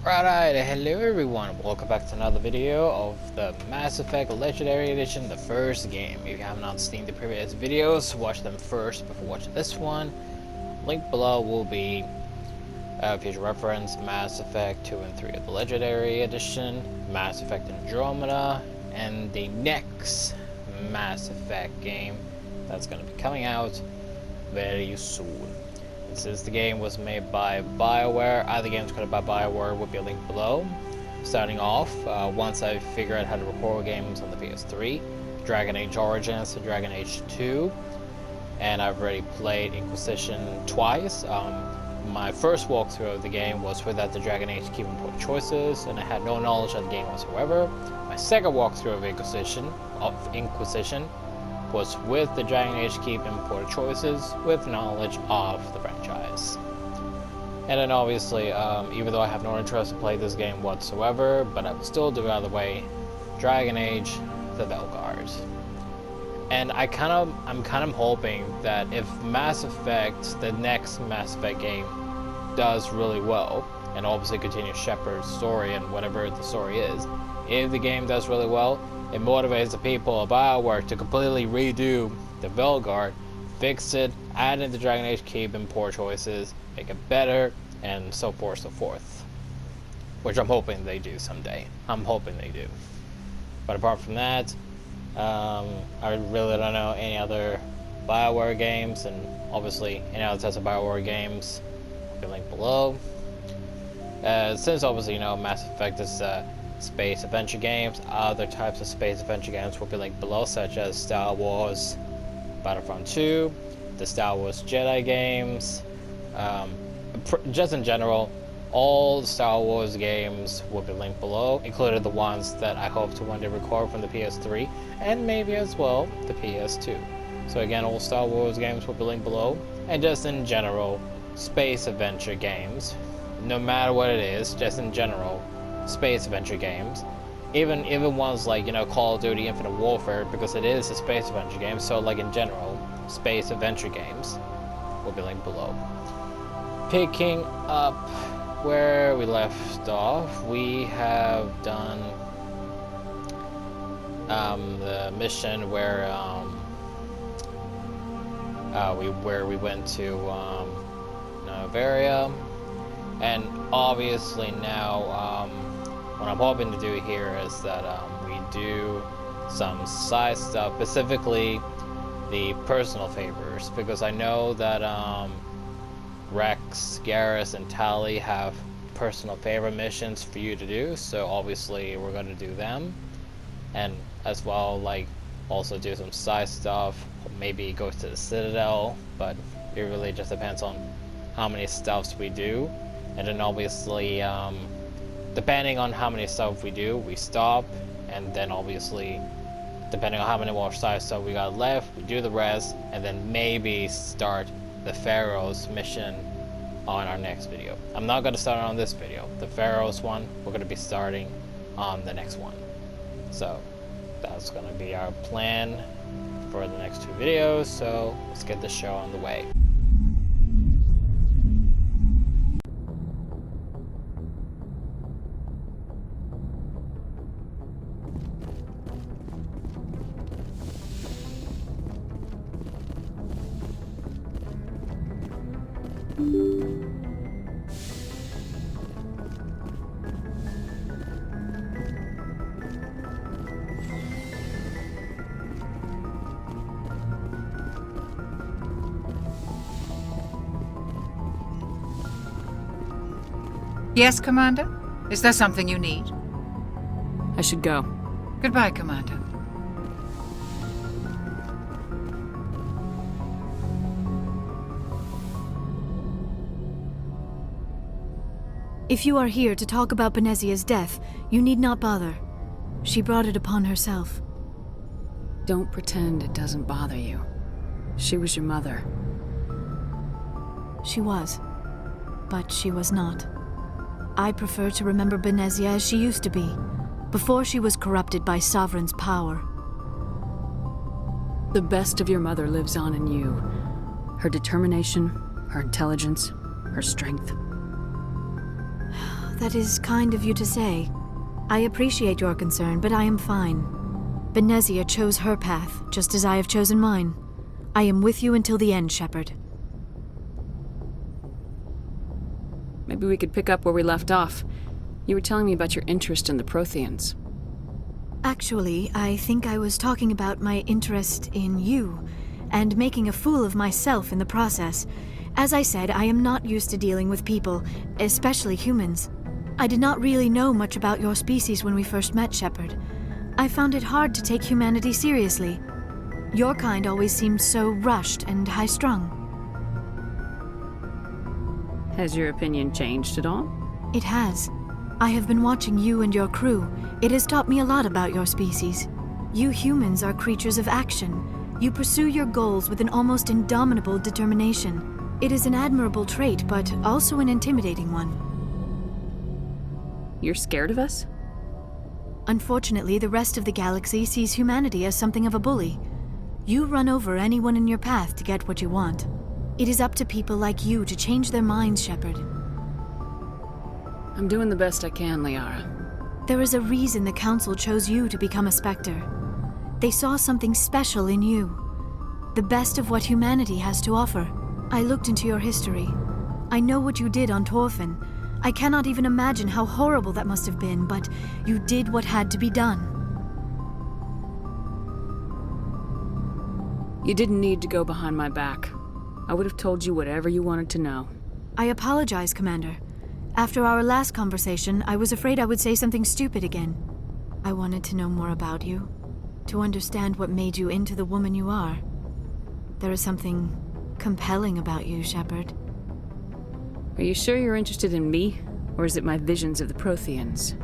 Alright, hello everyone, welcome back to another video of the Mass Effect Legendary Edition, the first game. If you have not seen the previous videos, watch them first before watching this one. Link below will be future reference, Mass Effect 2 and 3 of the Legendary Edition, Mass Effect Andromeda, and the next Mass Effect game that's going to be coming out very soon. Since the game was made by BioWare, other games created by BioWare will be a link below. Starting off, once I figure out how to record games on the PS3, Dragon Age Origins and Dragon Age 2, and I've already played Inquisition twice. My first walkthrough of the game was without the Dragon Age Keep Important Choices, and I had no knowledge of the game whatsoever. My second walkthrough of Inquisition was with the Dragon Age Keep Imported Choices, with knowledge of the franchise. And then obviously, even though I have no interest to play this game whatsoever, but I will still do it either way, Dragon Age, the Velguard. And I'm kind of hoping that if Mass Effect, the next Mass Effect game, does really well, and obviously continues Shepard's story and whatever the story is, if the game does really well, it motivates the people of BioWare to completely redo the Velguard, fix it, add in the Dragon Age Keep and poor choices, make it better, and so forth. Which I'm hoping they do someday. I'm hoping they do. But apart from that, I really don't know any other BioWare games, and obviously any other types of BioWare games will be linked below. Since obviously, Mass Effect is space adventure games, other types of space adventure games will be linked below, such as Star Wars Battlefront 2, the Star Wars Jedi games, just in general, all Star Wars games will be linked below, including the ones that I hope to one day record from the PS3, and maybe as well the PS2. So again, all Star Wars games will be linked below, and just in general, space adventure games, no matter what it is, just in general, space adventure games, even ones like Call of Duty Infinite Warfare, because it is a space adventure game, so like in general, space adventure games will be linked below. Picking up where we left off, we have done the mission where we went to Novaria, and obviously now what I'm hoping to do here is that we do some side stuff, specifically the personal favors, because I know that Rex, Garrus, and Tali have personal favor missions for you to do, so obviously we're going to do them, and as well, also do some side stuff, maybe go to the Citadel, but it really just depends on how many stuffs we do. And then obviously, depending on how many stuff we do, we stop, and then obviously, depending on how many more side stuff we got left, we do the rest, and then maybe start the Pharaoh's mission on our next video. I'm not going to start on this video. The Pharaoh's one, we're going to be starting on the next one. So, that's going to be our plan for the next two videos, so let's get the show on the way. Yes, Commander? Is there something you need? I should go. Goodbye, Commander. If you are here to talk about Benezia's death, you need not bother. She brought it upon herself. Don't pretend it doesn't bother you. She was your mother. She was. But she was not. I prefer to remember Benezia as she used to be, before she was corrupted by Sovereign's power. The best of your mother lives on in you. Her determination, her intelligence, her strength. That is kind of you to say. I appreciate your concern, but I am fine. Benezia chose her path, just as I have chosen mine. I am with you until the end, Shepard. Maybe we could pick up where we left off. You were telling me about your interest in the Protheans. Actually, I think I was talking about my interest in you, and making a fool of myself in the process. As I said, I am not used to dealing with people, especially humans. I did not really know much about your species when we first met, Shepard. I found it hard to take humanity seriously. Your kind always seemed so rushed and high-strung. Has your opinion changed at all? It has. I have been watching you and your crew. It has taught me a lot about your species. You humans are creatures of action. You pursue your goals with an almost indomitable determination. It is an admirable trait, but also an intimidating one. You're scared of us? Unfortunately, the rest of the galaxy sees humanity as something of a bully. You run over anyone in your path to get what you want. It is up to people like you to change their minds, Shepard. I'm doing the best I can, Liara. There is a reason the Council chose you to become a Spectre. They saw something special in you. The best of what humanity has to offer. I looked into your history. I know what you did on Torfin. I cannot even imagine how horrible that must have been, but you did what had to be done. You didn't need to go behind my back. I would have told you whatever you wanted to know. I apologize, Commander. After our last conversation, I was afraid I would say something stupid again. I wanted to know more about you, to understand what made you into the woman you are. There is something compelling about you, Shepard. Are you sure you're interested in me, or is it my visions of the Protheans?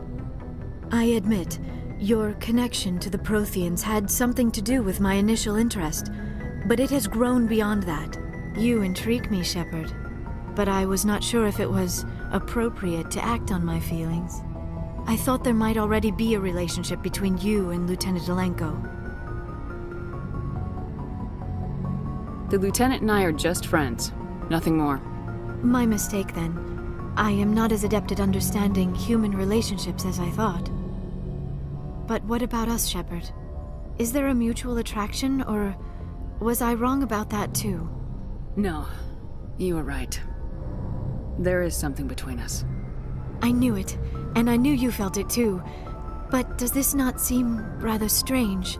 I admit, your connection to the Protheans had something to do with my initial interest, but it has grown beyond that. You intrigue me, Shepard, but I was not sure if it was appropriate to act on my feelings. I thought there might already be a relationship between you and Lieutenant Alenko. The Lieutenant and I are just friends, nothing more. My mistake, then. I am not as adept at understanding human relationships as I thought. But what about us, Shepard? Is there a mutual attraction, or was I wrong about that too? No, you were right. There is something between us. I knew it, and I knew you felt it too. But does this not seem rather strange?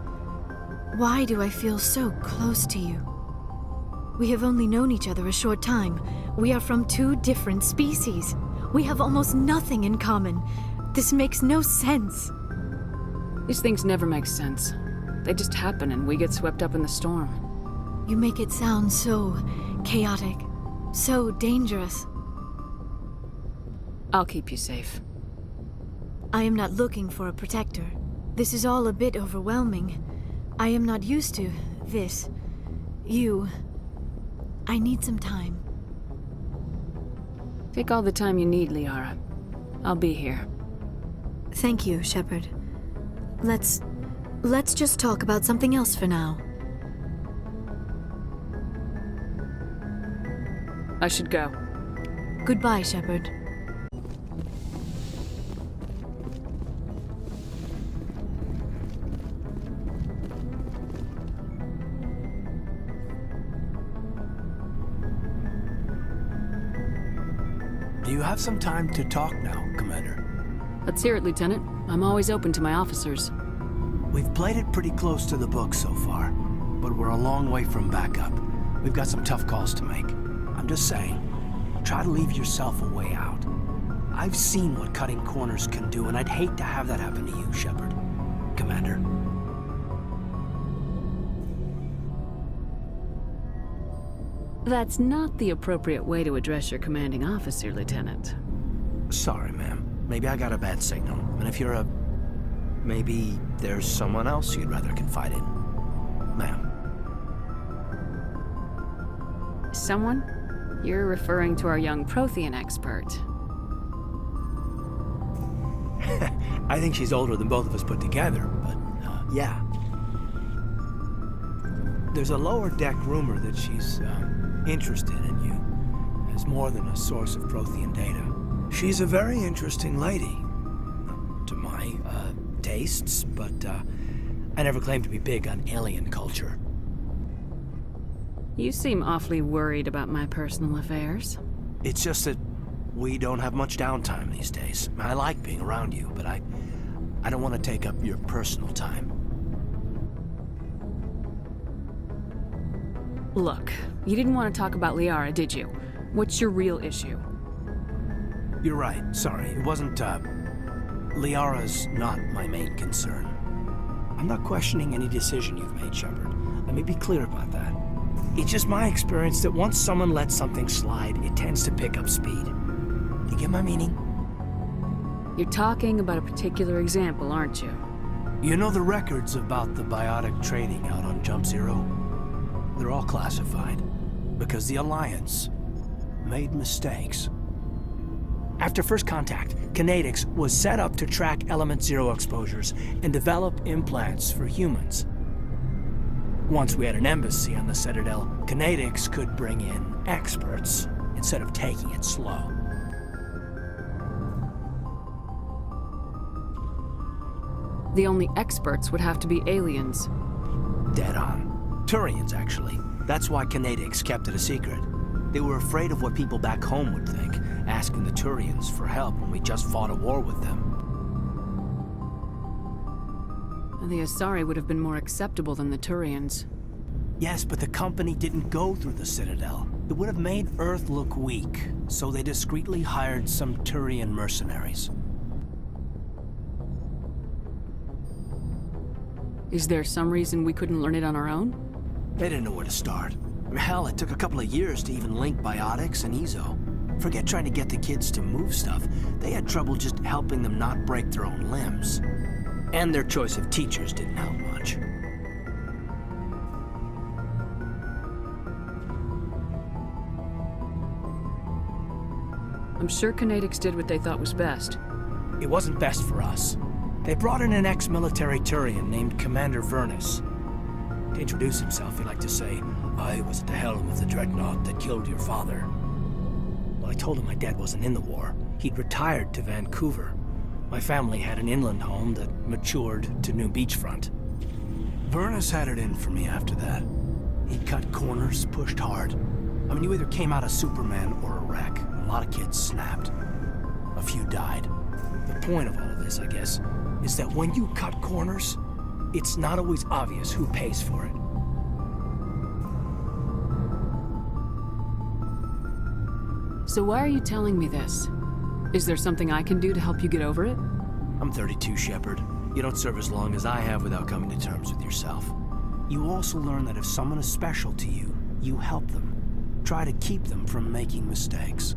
Why do I feel so close to you? We have only known each other a short time. We are from two different species. We have almost nothing in common. This makes no sense. These things never make sense. They just happen and we get swept up in the storm. You make it sound so chaotic, so dangerous. I'll keep you safe. I am not looking for a protector. This is all a bit overwhelming. I am not used to this. You. I need some time. Take all the time you need, Liara. I'll be here. Thank you, Shepard. Let's just talk about something else for now. I should go. Goodbye, Shepard. Do you have some time to talk now, Commander? Let's hear it, Lieutenant. I'm always open to my officers. We've played it pretty close to the book so far, but we're a long way from backup. We've got some tough calls to make. I'm just saying, try to leave yourself a way out. I've seen what cutting corners can do, and I'd hate to have that happen to you, Shepard. Commander. That's not the appropriate way to address your commanding officer, Lieutenant. Sorry, ma'am. Maybe I got a bad signal. And if you're a... maybe there's someone else you'd rather confide in. Ma'am. Someone? You're referring to our young Prothean expert. I think she's older than both of us put together, but, yeah. There's a lower deck rumor that she's, interested in you as more than a source of Prothean data. She's a very interesting lady. To my, tastes, but, I never claimed to be big on alien culture. You seem awfully worried about my personal affairs. It's just that we don't have much downtime these days. I like being around you, but I don't want to take up your personal time. Look, you didn't want to talk about Liara, did you? What's your real issue? You're right. Sorry. It wasn't, Liara's not my main concern. I'm not questioning any decision you've made, Shepard. Let me be clear about that. It's just my experience that once someone lets something slide, it tends to pick up speed. You get my meaning? You're talking about a particular example, aren't you? You know the records about the biotic trading out on Jump Zero? They're all classified, because the Alliance made mistakes. After first contact, Kinetics was set up to track Element Zero exposures and develop implants for humans. Once we had an embassy on the Citadel, Kinetics could bring in experts instead of taking it slow. The only experts would have to be aliens. Dead on. Turians, actually. That's why Kinetics kept it a secret. They were afraid of what people back home would think, asking the Turians for help when we just fought a war with them. The Asari would have been more acceptable than the Turians. Yes, but the company didn't go through the Citadel. It would have made Earth look weak, so they discreetly hired some Turian mercenaries. Is there some reason we couldn't learn it on our own? They didn't know where to start. Hell, it took a couple of years to even link biotics and Ezo. Forget trying to get the kids to move stuff. They had trouble just helping them not break their own limbs. And their choice of teachers didn't help much. I'm sure Kinetics did what they thought was best. It wasn't best for us. They brought in an ex-military Turian named Commander Vernus. To introduce himself, he liked to say, "I was at the helm of the dreadnought that killed your father." Well, I told him my dad wasn't in the war. He'd retired to Vancouver. My family had an inland home that matured to new beachfront. Vernus had it in for me after that. He cut corners, pushed hard. I mean, you either came out a Superman or a wreck. A lot of kids snapped. A few died. The point of all of this, I guess, is that when you cut corners, it's not always obvious who pays for it. So why are you telling me this? Is there something I can do to help you get over it? I'm 32, Shepard. You don't serve as long as I have without coming to terms with yourself. You also learn that if someone is special to you, you help them. Try to keep them from making mistakes.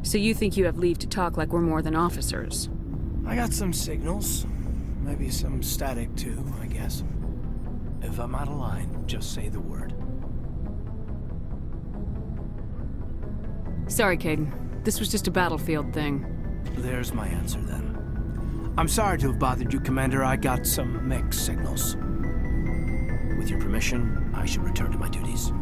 So you think you have leave to talk like we're more than officers? I got some signals. Maybe some static too, I guess. If I'm out of line, just say the word. Sorry, Caden. This was just a battlefield thing. There's my answer then. I'm sorry to have bothered you, Commander. I got some mixed signals. With your permission, I should return to my duties.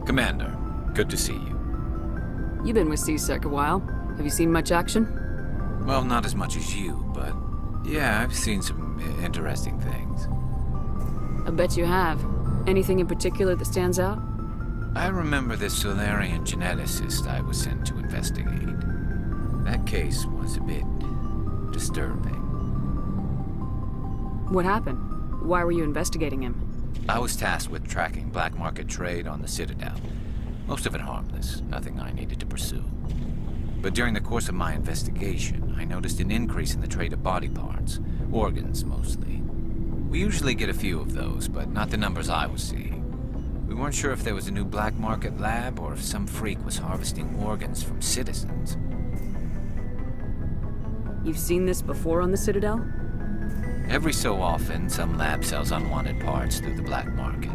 Commander, good to see you. You've been with CSEC a while. Have you seen much action? Well, not as much as you, but yeah, I've seen some interesting things. I bet you have. Anything in particular that stands out? I remember this Solarian geneticist I was sent to investigate. That case was a bit disturbing. What happened? Why were you investigating him? I was tasked with tracking black market trade on the Citadel. Most of it harmless, nothing I needed to pursue. But during the course of my investigation, I noticed an increase in the trade of body parts, organs mostly. We usually get a few of those, but not the numbers I was seeing. We weren't sure if there was a new black market lab or if some freak was harvesting organs from citizens. You've seen this before on the Citadel? Every so often, some lab sells unwanted parts through the black market,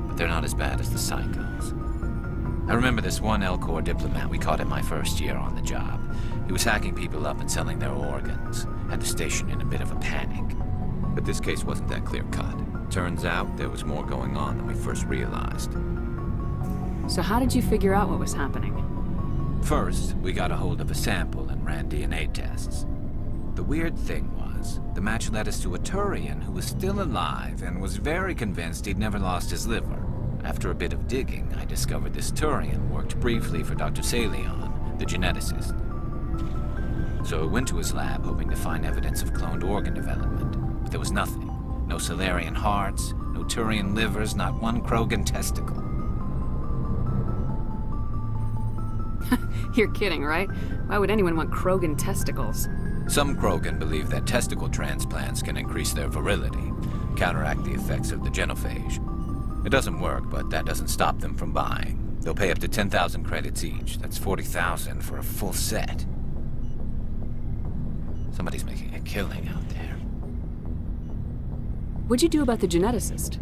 but they're not as bad as the psychos. I remember this one Elcor diplomat we caught in my first year on the job. He was hacking people up and selling their organs. Had the station in a bit of a panic. But this case wasn't that clear-cut. Turns out there was more going on than we first realized. So how did you figure out what was happening? First, we got a hold of a sample and ran DNA tests. The weird thing was, the match led us to a Turian who was still alive and was very convinced he'd never lost his liver. After a bit of digging, I discovered this Turian worked briefly for Dr. Salion, the geneticist. So I went to his lab hoping to find evidence of cloned organ development, but there was nothing. No Salarian hearts, no Turian livers, not one Krogan testicle. You're kidding, right? Why would anyone want Krogan testicles? Some Krogan believe that testicle transplants can increase their virility, counteract the effects of the genophage. It doesn't work, but that doesn't stop them from buying. They'll pay up to 10,000 credits each. That's 40,000 for a full set. Somebody's making a killing out there. What'd you do about the geneticist?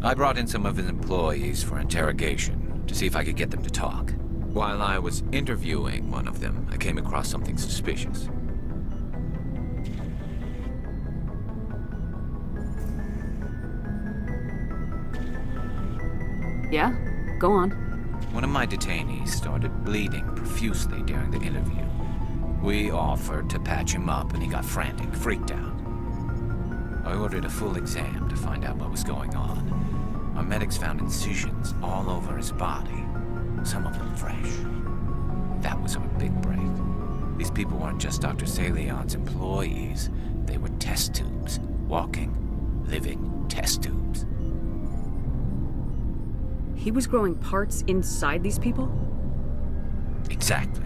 I brought in some of his employees for interrogation to see if I could get them to talk. While I was interviewing one of them, I came across something suspicious. Yeah? Go on. One of my detainees started bleeding profusely during the interview. We offered to patch him up and he got frantic, freaked out. I ordered a full exam to find out what was going on. Our medics found incisions all over his body, some of them fresh. That was our big break. These people weren't just Dr. Salion's employees. They were test tubes. Walking, living test tubes. He was growing parts inside these people? Exactly.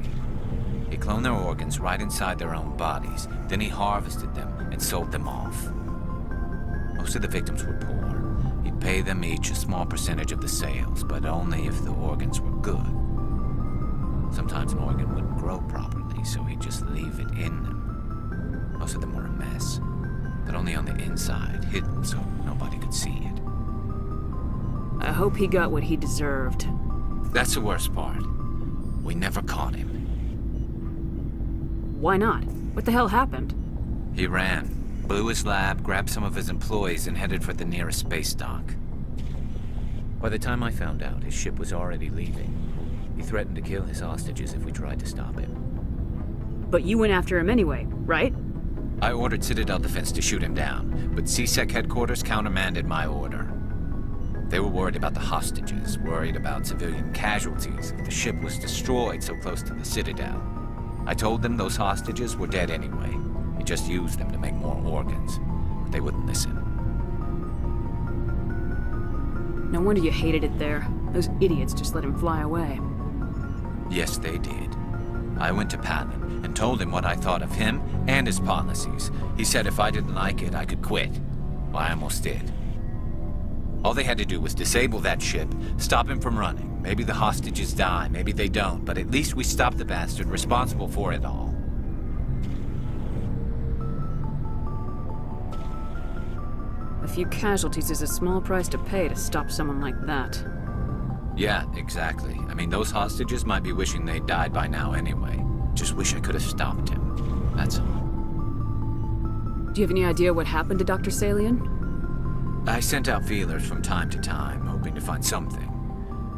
He cloned their organs right inside their own bodies. Then he harvested them and sold them off. Most of the victims were poor. He'd pay them each a small percentage of the sales, but only if the organs were good. Sometimes an organ wouldn't grow properly, so he'd just leave it in them. Most of them were a mess, but only on the inside, hidden so nobody could see it. I hope he got what he deserved. That's the worst part. We never caught him. Why not? What the hell happened? He ran, blew his lab, grabbed some of his employees, and headed for the nearest space dock. By the time I found out, his ship was already leaving. He threatened to kill his hostages if we tried to stop him. But you went after him anyway, right? I ordered Citadel Defense to shoot him down, but CSEC headquarters countermanded my order. They were worried about the hostages, worried about civilian casualties if the ship was destroyed so close to the Citadel. I told them those hostages were dead anyway. He just used them to make more organs. But they wouldn't listen. No wonder you hated it there. Those idiots just let him fly away. Yes, they did. I went to Palin and told him what I thought of him and his policies. He said if I didn't like it, I could quit. Well, I almost did. All they had to do was disable that ship, stop him from running. Maybe the hostages die, maybe they don't, but at least we stopped the bastard responsible for it all. A few casualties is a small price to pay to stop someone like that. Yeah, exactly. I mean, those hostages might be wishing they'd died by now anyway. Just wish I could have stopped him. That's all. Do you have any idea what happened to Dr. Salion? I sent out feelers from time to time, hoping to find something.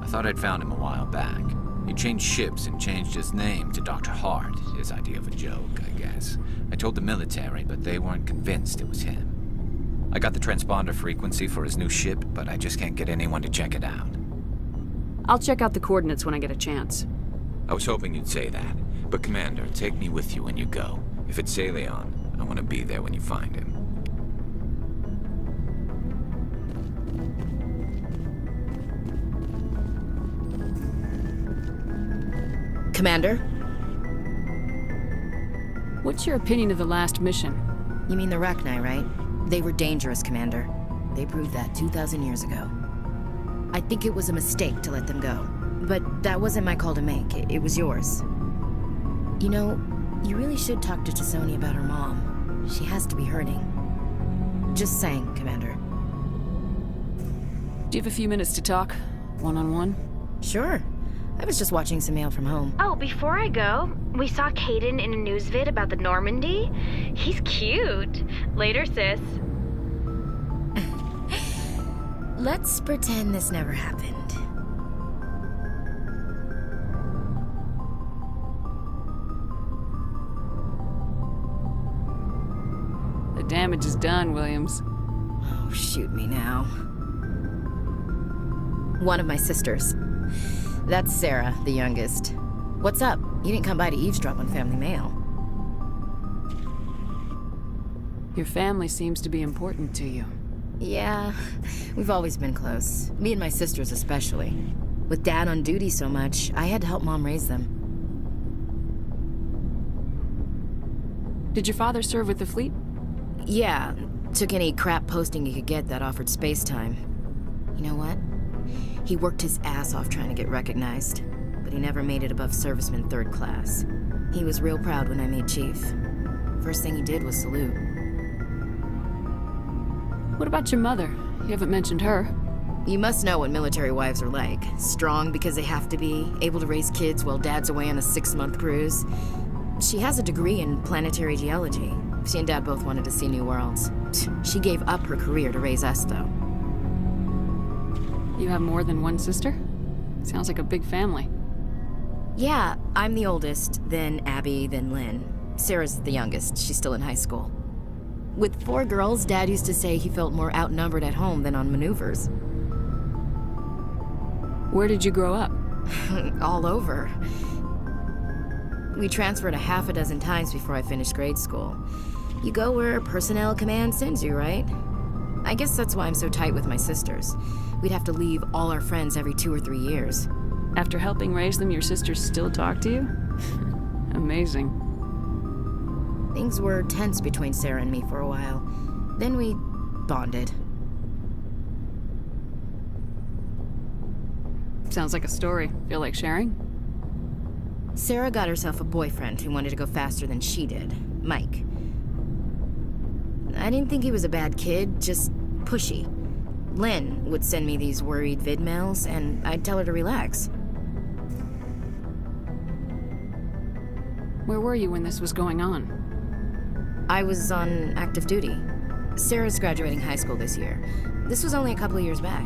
I thought I'd found him a while back. He changed ships and changed his name to Dr. Hart, his idea of a joke, I guess. I told the military, but they weren't convinced it was him. I got the transponder frequency for his new ship, but I just can't get anyone to check it out. I'll check out the coordinates when I get a chance. I was hoping you'd say that. But Commander, take me with you when you go. If it's Salion, I want to be there when you find him. Commander? What's your opinion of the last mission? You mean the Rachni, right? They were dangerous, Commander. They proved that 2,000 years ago. I think it was a mistake to let them go. But that wasn't my call to make. It was yours. You know, you really should talk to Tizoni about her mom. She has to be hurting. Just saying, Commander. Do you have a few minutes to talk? One-on-one? Sure. I was just watching some mail from home. Oh, before I go, we saw Caden in a news vid about the Normandy. He's cute. Later, sis. Let's pretend this never happened. The damage is done, Williams. Oh, shoot me now. One of my sisters. That's Sarah, the youngest. What's up? You didn't come by to eavesdrop on family mail. Your family seems to be important to you. Yeah, we've always been close. Me and my sisters especially. With Dad on duty so much, I had to help Mom raise them. Did your father serve with the fleet? Yeah, took any crap posting he could get that offered space time. You know what? He worked his ass off trying to get recognized, but he never made it above serviceman 3rd class. He was real proud when I made chief. First thing he did was salute. What about your mother? You haven't mentioned her. You must know what military wives are like. Strong because they have to be, able to raise kids while Dad's away on a 6-month cruise. She has a degree in planetary geology. She and Dad both wanted to see new worlds. She gave up her career to raise us, though. You have more than one sister? Sounds like a big family. Yeah, I'm the oldest, then Abby, then Lynn. Sarah's the youngest. She's still in high school. With 4 girls, Dad used to say he felt more outnumbered at home than on maneuvers. Where did you grow up? All over. We transferred a half a dozen times before I finished grade school. You go where personnel command sends you, right? I guess that's why I'm so tight with my sisters. We'd have to leave all our friends every 2 or 3 years. After helping raise them, your sisters still talk to you? Amazing. Things were tense between Sarah and me for a while. Then we bonded. Sounds like a story. Feel like sharing? Sarah got herself a boyfriend who wanted to go faster than she did, Mike. I didn't think he was a bad kid, just pushy. Lynn would send me these worried vid mails, and I'd tell her to relax. Where were you when this was going on? I was on active duty. Sarah's graduating high school this year. This was only a couple of years back.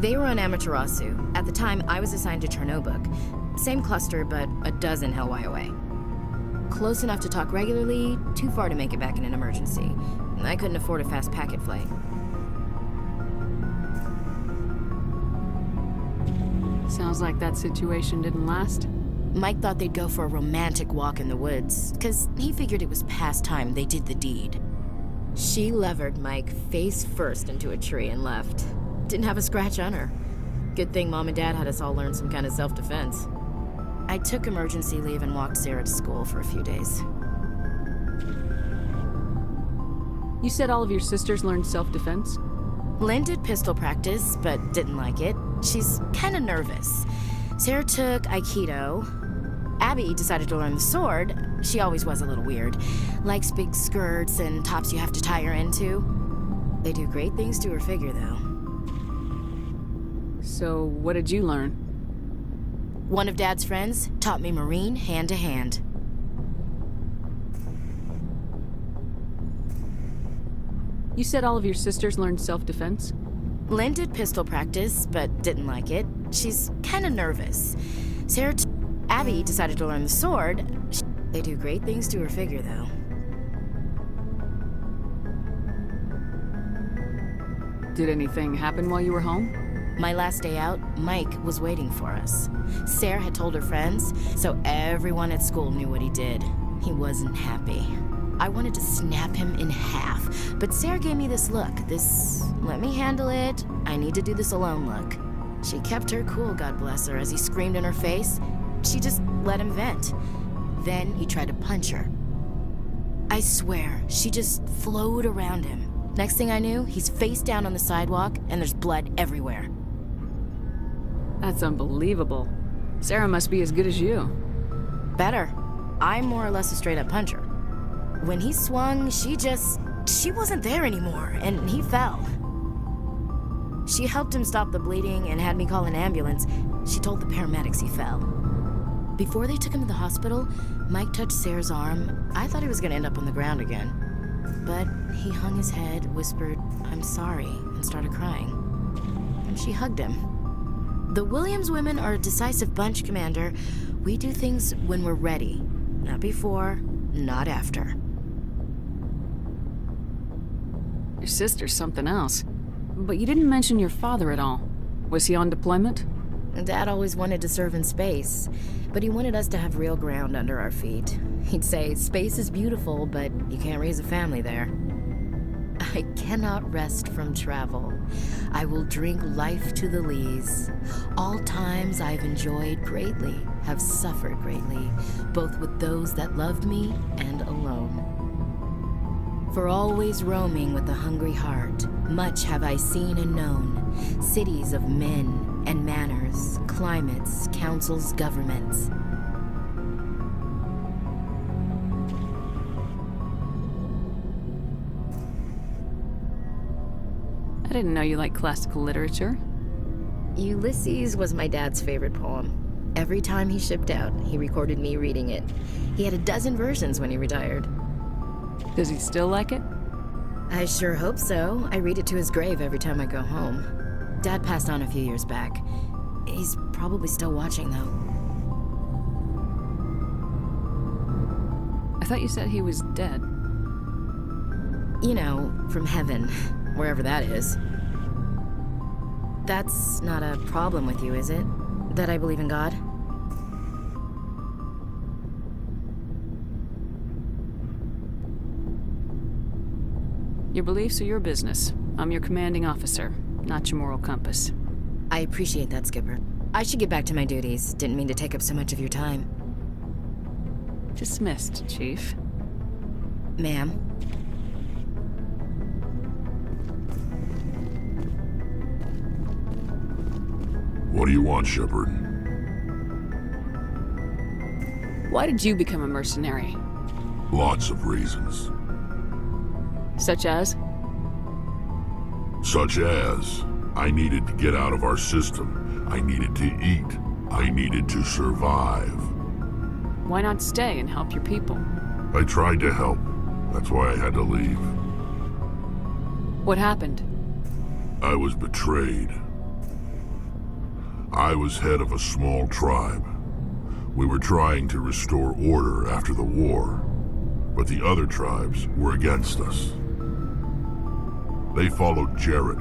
They were on Amaterasu. At the time, I was assigned to Chernobog. Same cluster, but a dozen Hellwire away. Close enough to talk regularly, too far to make it back in an emergency. I couldn't afford a fast packet flight. Sounds like that situation didn't last. Mike thought they'd go for a romantic walk in the woods, because he figured it was past time they did the deed. She levered Mike face first into a tree and left. Didn't have a scratch on her. Good thing Mom and Dad had us all learn some kind of self-defense. I took emergency leave and walked Sarah to school for a few days. You said all of your sisters learned self-defense? Lynn did pistol practice, but didn't like it. She's kind of nervous. Sarah took Aikido. Abby decided to learn the sword. She always was a little weird. Likes big skirts and tops you have to tie her into. They do great things to her figure, though. So, what did you learn? One of Dad's friends taught me Marine hand to hand. You said all of your sisters learned self-defense? Lynn did pistol practice, but didn't like it. She's kind of nervous. Abby decided to learn the sword. They do great things to her figure, though. Did anything happen while you were home? My last day out, Mike was waiting for us. Sarah had told her friends, so everyone at school knew what he did. He wasn't happy. I wanted to snap him in half, but Sarah gave me this look, let me handle it, I need to do this alone look. She kept her cool, God bless her, as he screamed in her face. She just let him vent. Then he tried to punch her. I swear, she just flowed around him. Next thing I knew, he's face down on the sidewalk, and there's blood everywhere. That's unbelievable. Sarah must be as good as you. Better. I'm more or less a straight-up puncher. When he swung, she wasn't there anymore, and he fell. She helped him stop the bleeding and had me call an ambulance. She told the paramedics he fell. Before they took him to the hospital, Mike touched Sarah's arm. I thought he was gonna end up on the ground again. But he hung his head, whispered, "I'm sorry," and started crying. And she hugged him. The Williams women are a decisive bunch, Commander. We do things when we're ready. Not before, not after. Your sister's something else. But you didn't mention your father at all. Was he on deployment? Dad always wanted to serve in space, but he wanted us to have real ground under our feet. He'd say, space is beautiful, but you can't raise a family there. I cannot rest from travel. I will drink life to the lees. All times I've enjoyed greatly, have suffered greatly, both with those that loved me and alone. For always roaming with a hungry heart, much have I seen and known, cities of men and manners, climates, councils, governments. I didn't know you liked classical literature. Ulysses was my dad's favorite poem. Every time he shipped out, he recorded me reading it. He had a dozen versions when he retired. Does he still like it? I sure hope so. I read it to his grave every time I go home. Dad passed on a few years back. He's probably still watching, though. I thought you said he was dead. You know, from heaven, wherever that is. That's not a problem with you, is it? That I believe in God? Your beliefs are your business. I'm your commanding officer, not your moral compass. I appreciate that, Skipper. I should get back to my duties. Didn't mean to take up so much of your time. Dismissed, Chief. Ma'am. What do you want, Shepard? Why did you become a mercenary? Lots of reasons. Such as? Such as, I needed to get out of our system. I needed to eat. I needed to survive. Why not stay and help your people? I tried to help. That's why I had to leave. What happened? I was betrayed. I was head of a small tribe. We were trying to restore order after the war, but the other tribes were against us. They followed Jared,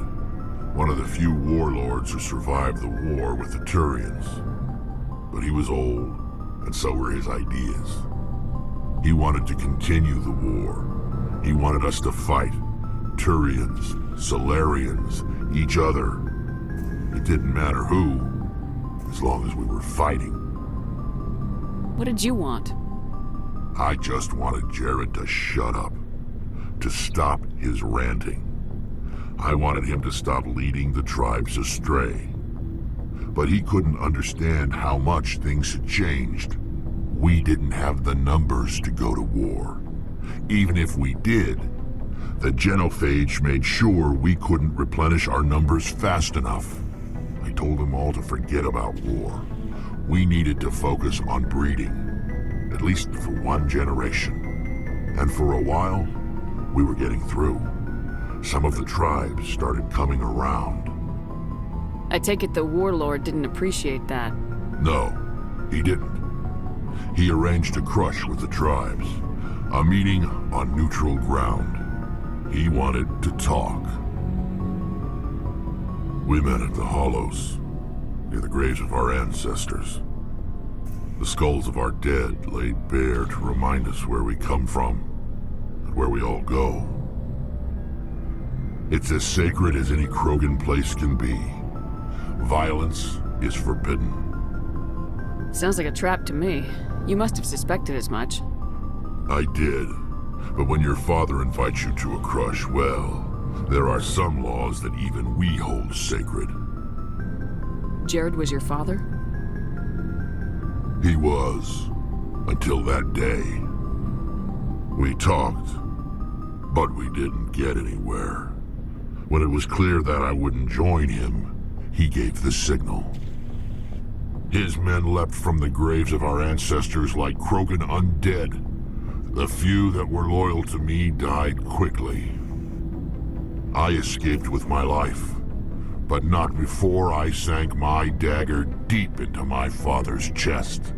one of the few warlords who survived the war with the Turians. But he was old, and so were his ideas. He wanted to continue the war. He wanted us to fight. Turians, Solarians, each other. It didn't matter who, as long as we were fighting. What did you want? I just wanted Jared to shut up, to stop his ranting. I wanted him to stop leading the tribes astray. But he couldn't understand how much things had changed. We didn't have the numbers to go to war. Even if we did, the genophage made sure we couldn't replenish our numbers fast enough. I told them all to forget about war. We needed to focus on breeding, at least for one generation. And for a while, we were getting through. Some of the tribes started coming around. I take it the warlord didn't appreciate that. No, he didn't. He arranged a crush with the tribes, a meeting on neutral ground. He wanted to talk. We met at the Hollows, near the graves of our ancestors. The skulls of our dead laid bare to remind us where we come from and where we all go. It's as sacred as any Krogan place can be. Violence is forbidden. Sounds like a trap to me. You must have suspected as much. I did. But when your father invites you to a crush, well, there are some laws that even we hold sacred. Jared was your father? He was, until that day. We talked, but we didn't get anywhere. When it was clear that I wouldn't join him, he gave the signal. His men leapt from the graves of our ancestors like Krogan undead. The few that were loyal to me died quickly. I escaped with my life, but not before I sank my dagger deep into my father's chest.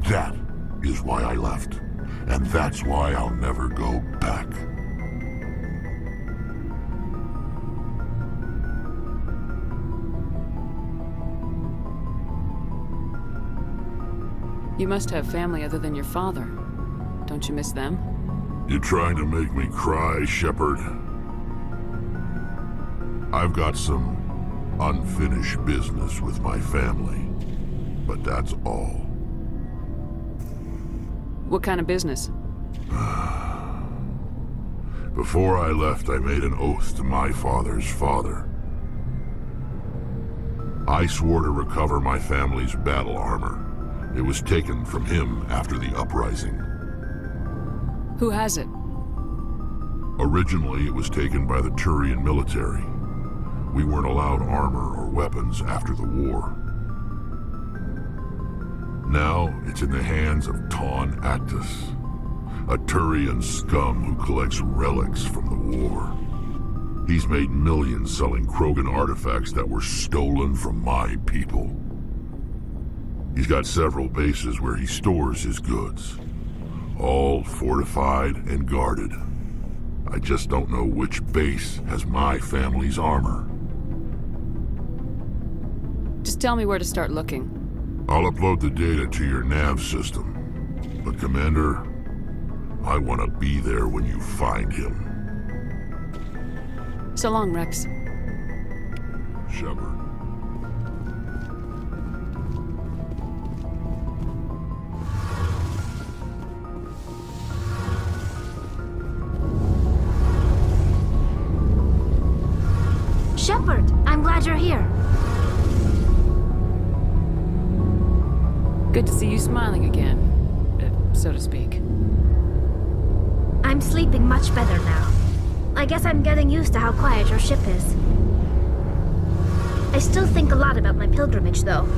That is why I left, and that's why I'll never go back. You must have family other than your father. Don't you miss them? You trying to make me cry, Shepard? I've got some unfinished business with my family, but that's all. What kind of business? Before I left, I made an oath to my father's father. I swore to recover my family's battle armor. It was taken from him after the uprising. Who has it? Originally, it was taken by the Turian military. We weren't allowed armor or weapons after the war. Now, it's in the hands of Taun Actus, a Turian scum who collects relics from the war. He's made millions selling Krogan artifacts that were stolen from my people. He's got several bases where he stores his goods, all fortified and guarded. I just don't know which base has my family's armor. Just tell me where to start looking. I'll upload the data to your nav system. But Commander, I want to be there when you find him. So long, Rex. Shepard. Shepard, I'm glad you're here. Good to see you smiling again, so to speak. I'm sleeping much better now. I guess I'm getting used to how quiet your ship is. I still think a lot about my pilgrimage, though.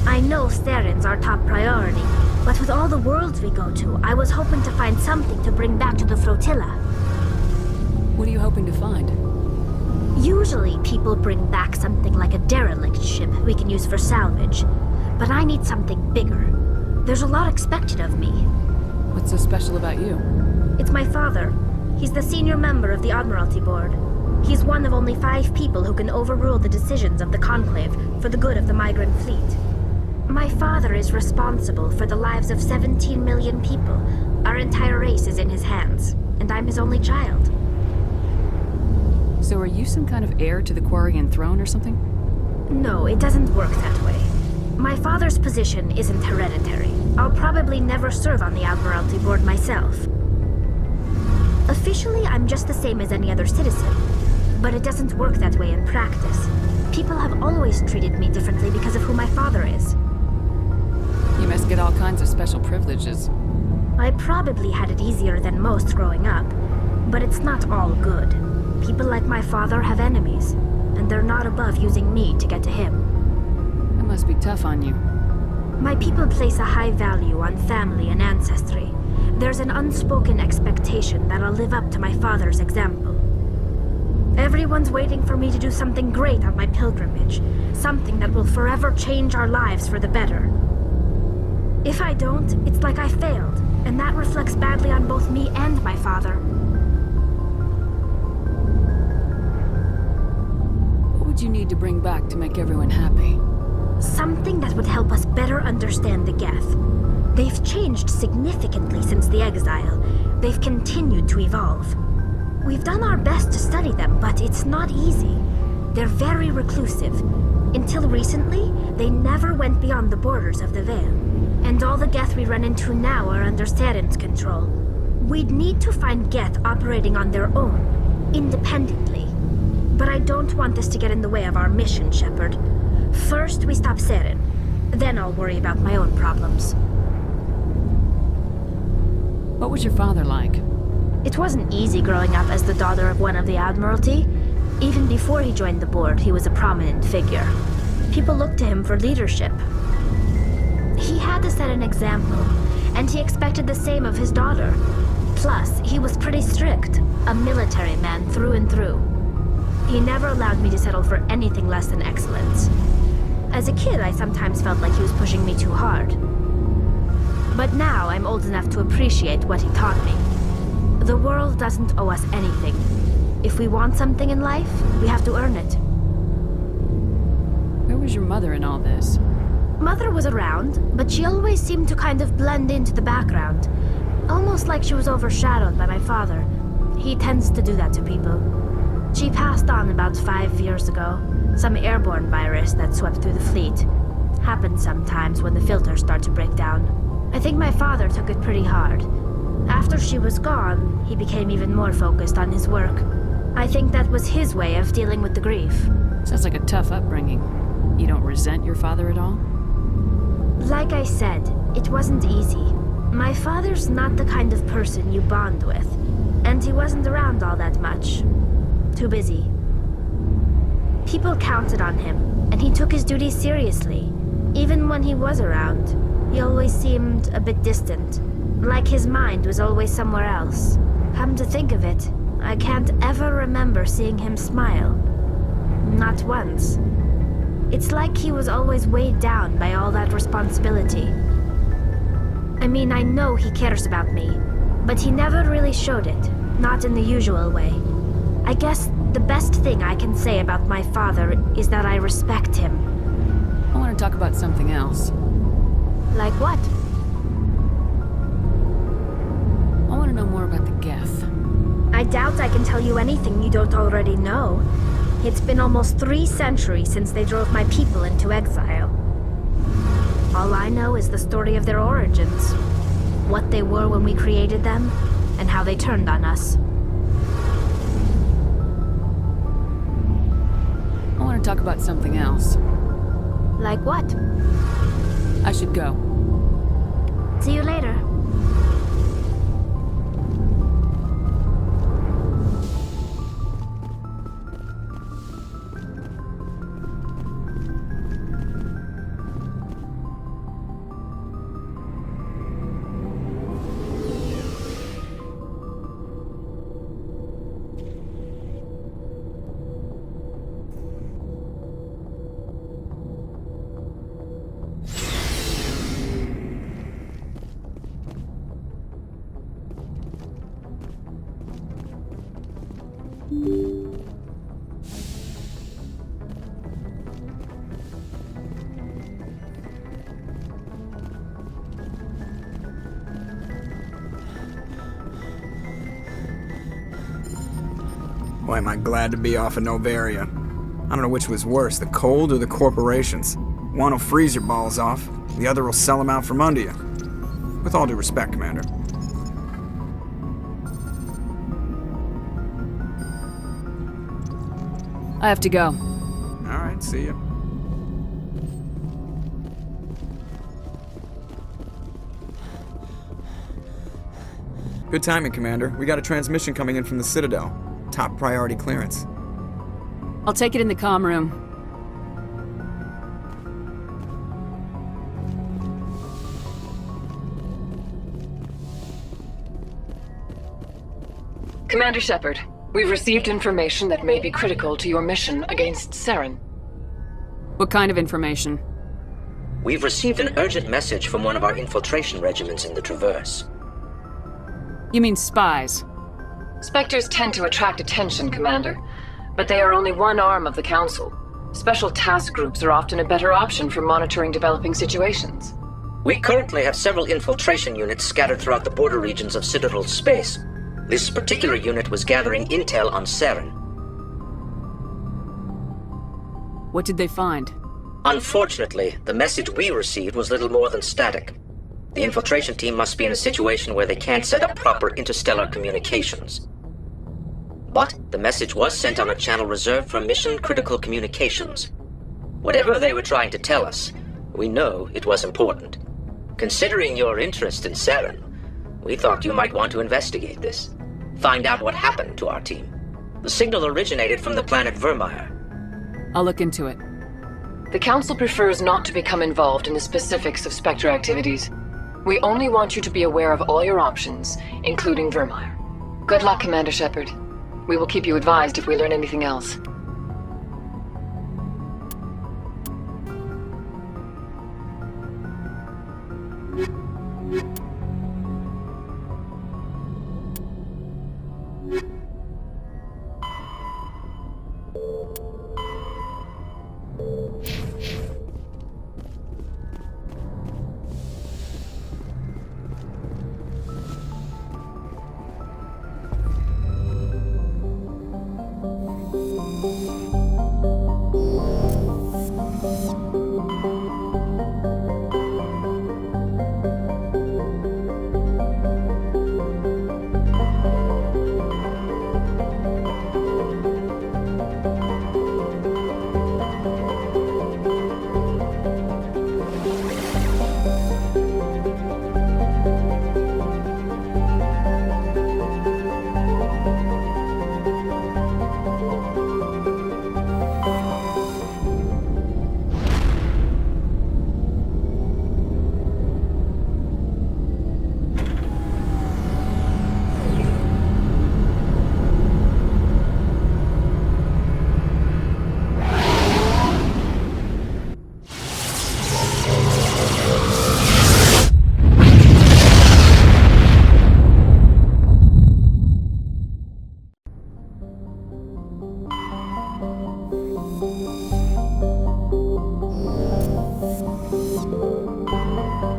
I know Steren's our top priority, but with all the worlds we go to, I was hoping to find something to bring back to the flotilla. What are you hoping to find? Usually, people bring back something like a derelict ship we can use for salvage. But I need something bigger. There's a lot expected of me. What's so special about you? It's my father. He's the senior member of the Admiralty Board. He's one of only 5 people who can overrule the decisions of the Conclave for the good of the migrant fleet. My father is responsible for the lives of 17 million people. Our entire race is in his hands, and I'm his only child. So are you some kind of heir to the Quarian throne or something? No, it doesn't work that way. My father's position isn't hereditary. I'll probably never serve on the Admiralty Board myself. Officially, I'm just the same as any other citizen. But it doesn't work that way in practice. People have always treated me differently because of who my father is. You must get all kinds of special privileges. I probably had it easier than most growing up, but it's not all good. People like my father have enemies, and they're not above using me to get to him. That must be tough on you. My people place a high value on family and ancestry. There's an unspoken expectation that I'll live up to my father's example. Everyone's waiting for me to do something great on my pilgrimage, something that will forever change our lives for the better. If I don't, it's like I failed, and that reflects badly on both me and my father. What would you need to bring back to make everyone happy? Something that would help us better understand the Geth. They've changed significantly since the exile. They've continued to evolve. We've done our best to study them, but it's not easy. They're very reclusive. Until recently, they never went beyond the borders of the Veil. And all the Geth we run into now are under Steren's control. We'd need to find Geth operating on their own, independently. But I don't want this to get in the way of our mission, Shepard. First, we stop Seren. Then I'll worry about my own problems. What was your father like? It wasn't easy growing up as the daughter of one of the Admiralty. Even before he joined the board, he was a prominent figure. People looked to him for leadership. He had to set an example, and he expected the same of his daughter. Plus, he was pretty strict, a military man through and through. He never allowed me to settle for anything less than excellence. As a kid, I sometimes felt like he was pushing me too hard. But now I'm old enough to appreciate what he taught me. The world doesn't owe us anything. If we want something in life, we have to earn it. Where was your mother in all this? Mother was around, but she always seemed to kind of blend into the background. Almost like she was overshadowed by my father. He tends to do that to people. She passed on about 5 years ago. Some airborne virus that swept through the fleet. Happens sometimes when the filters start to break down. I think my father took it pretty hard. After she was gone, he became even more focused on his work. I think that was his way of dealing with the grief. Sounds like a tough upbringing. You don't resent your father at all? Like I said, it wasn't easy. My father's not the kind of person you bond with, and he wasn't around all that much. Too busy. People counted on him, and he took his duties seriously. Even when he was around, he always seemed a bit distant, like his mind was always somewhere else. Come to think of it, I can't ever remember seeing him smile. Not once. It's like he was always weighed down by all that responsibility. I mean, I know he cares about me, but he never really showed it, not in the usual way. I guess the best thing I can say about my father is that I respect him. I want to talk about something else. Like what? I want to know more about the Geth. I doubt I can tell you anything you don't already know. It's been almost 3 centuries since they drove my people into exile. All I know is the story of their origins. What they were when we created them, and how they turned on us. I want to talk about something else. Like what? I should go. See you later. Boy, am I glad to be off of Novaria. I don't know which was worse, the cold or the corporations. One will freeze your balls off, the other will sell them out from under you. With all due respect, Commander. I have to go. All right, see ya. Good timing, Commander. We got a transmission coming in from the Citadel. Top priority clearance. I'll take it in the comm room. Commander Shepard, we've received information that may be critical to your mission against Seren. What kind of information? We've received an urgent message from one of our infiltration regiments in the Traverse. You mean spies? Spectres tend to attract attention, Commander, but they are only one arm of the Council. Special task groups are often a better option for monitoring developing situations. We currently have several infiltration units scattered throughout the border regions of Citadel space. This particular unit was gathering intel on Seren. What did they find? Unfortunately, the message we received was little more than static. The infiltration team must be in a situation where they can't set up proper interstellar communications. But the message was sent on a channel reserved for mission-critical communications. Whatever they were trying to tell us, we know it was important. Considering your interest in Saren, we thought you might want to investigate this. Find out what happened to our team. The signal originated from the planet Vermeer. I'll look into it. The Council prefers not to become involved in the specifics of Spectre activities. We only want you to be aware of all your options, including Vermeer. Good luck, Commander Shepard. We will keep you advised if we learn anything else.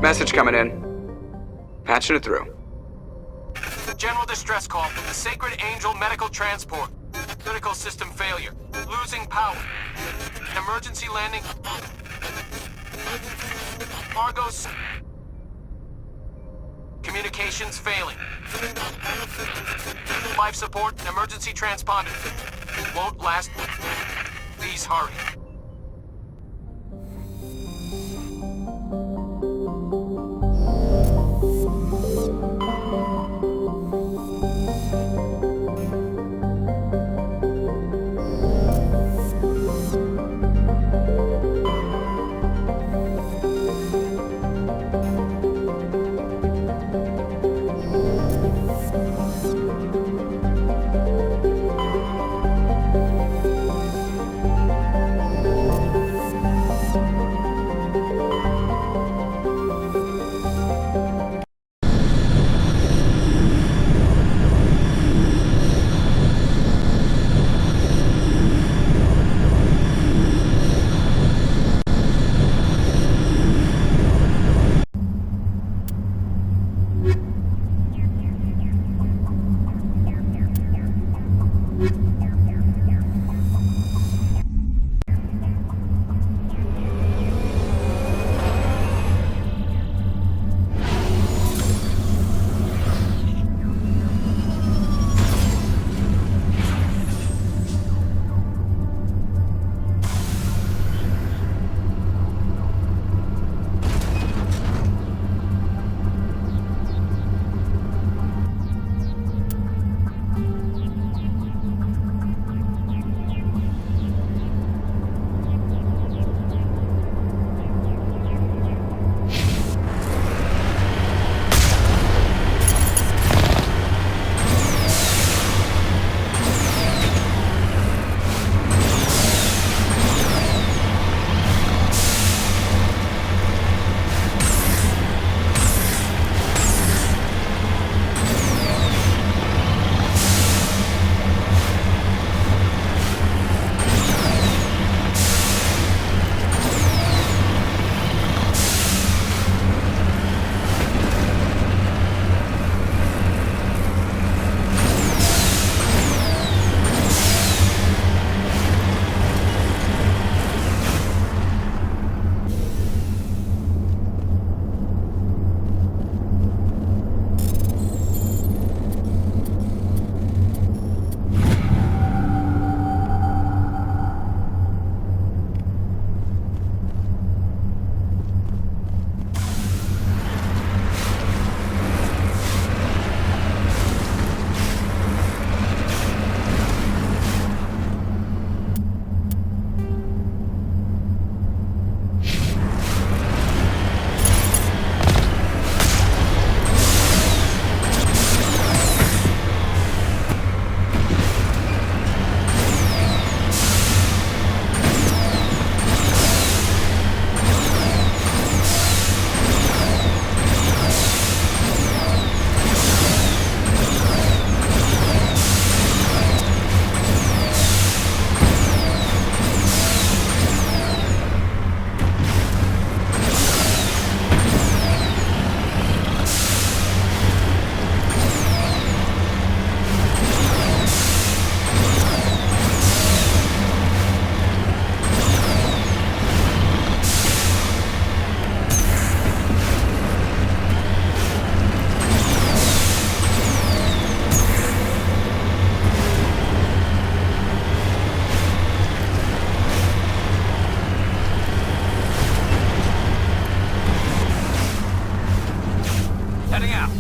Message coming in. Patching it through. General distress call from the Sacred Angel Medical Transport. Critical system failure. Losing power. Emergency landing. Argos. Communications failing. Life support and emergency transponder. Won't last. Please hurry. Heading out.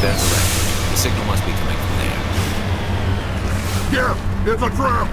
That's correct. The signal must be coming from there. Yeah, it's a trap!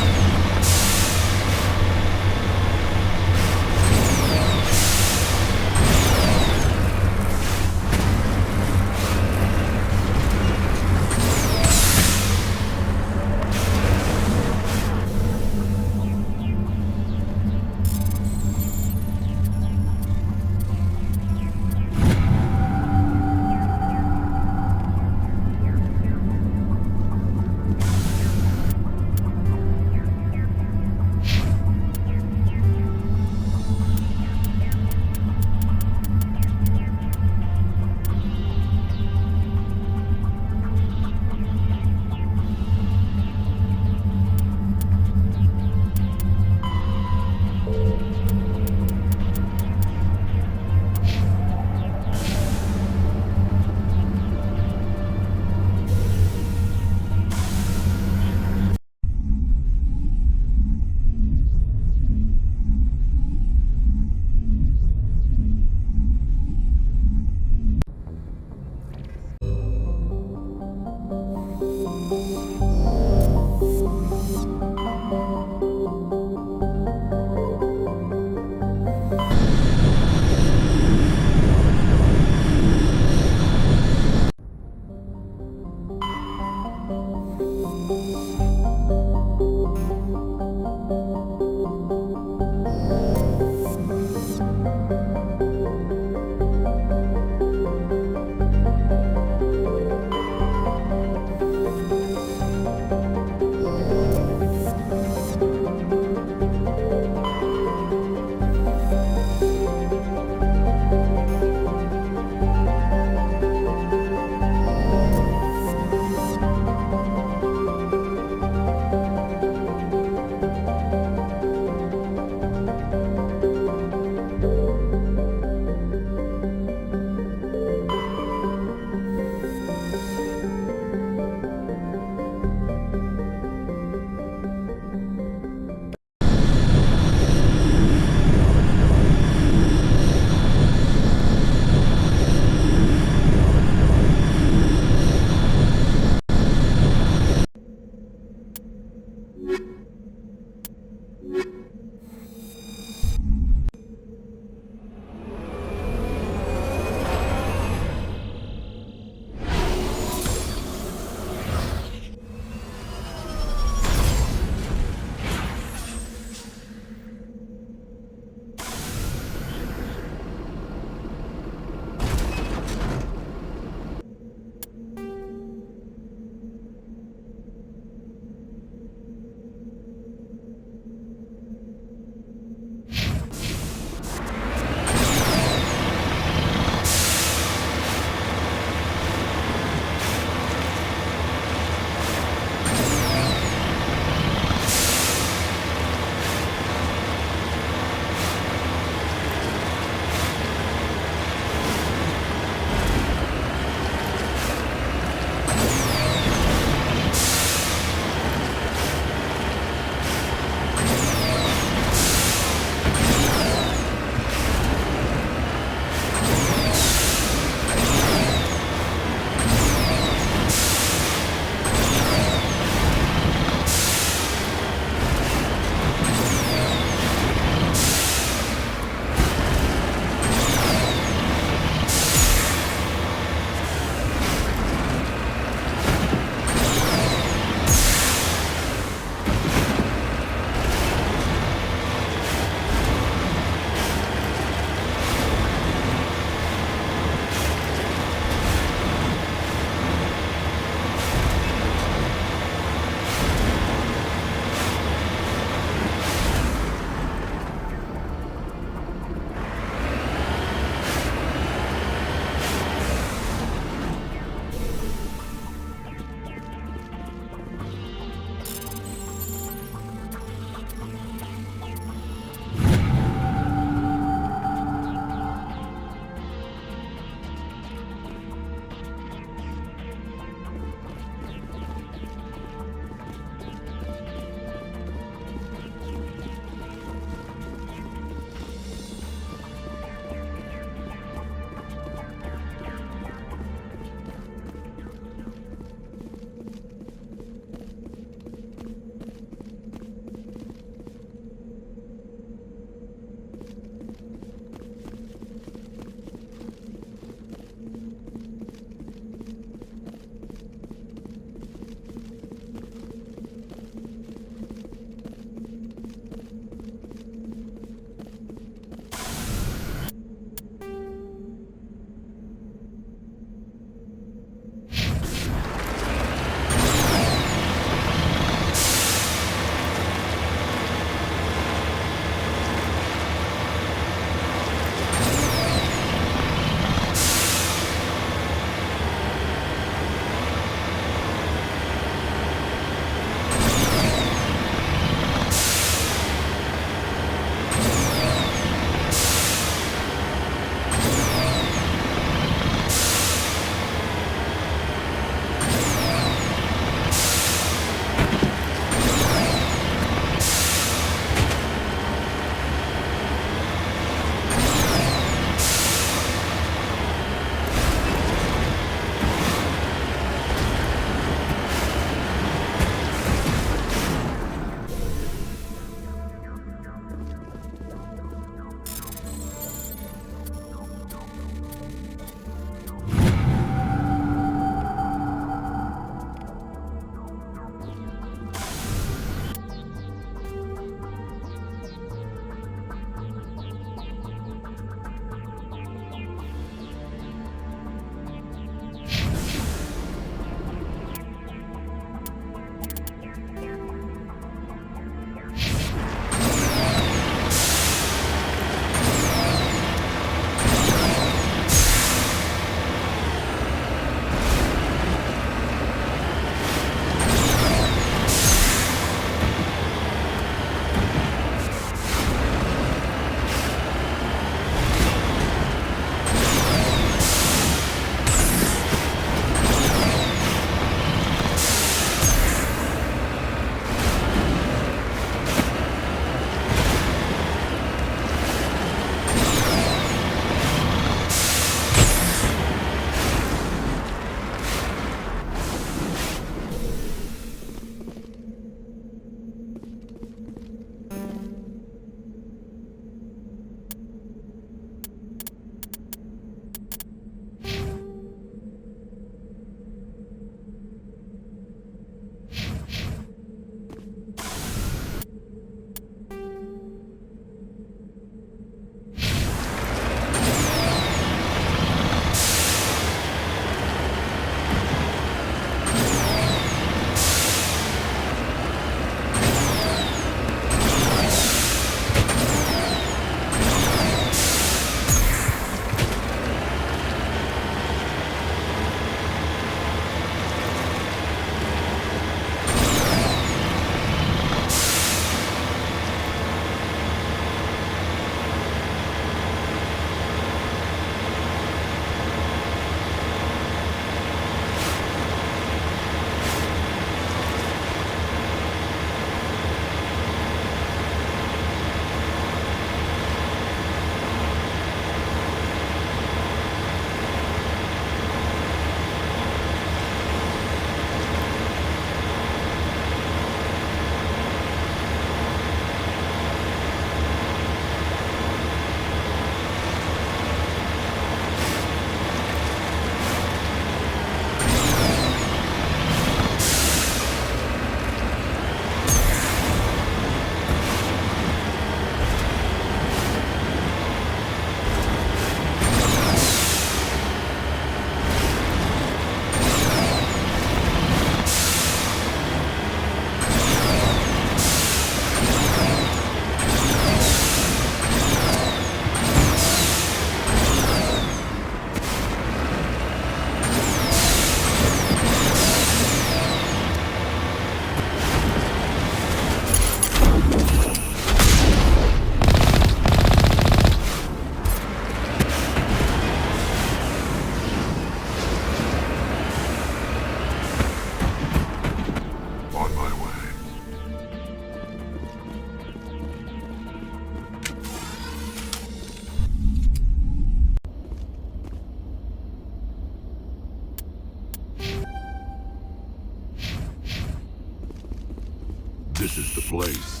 This is the place.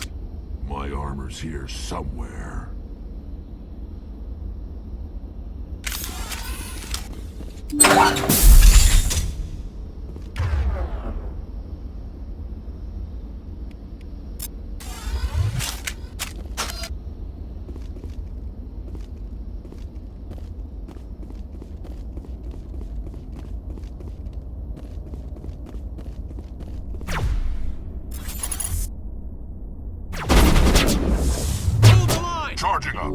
My armor's here somewhere. Charging up.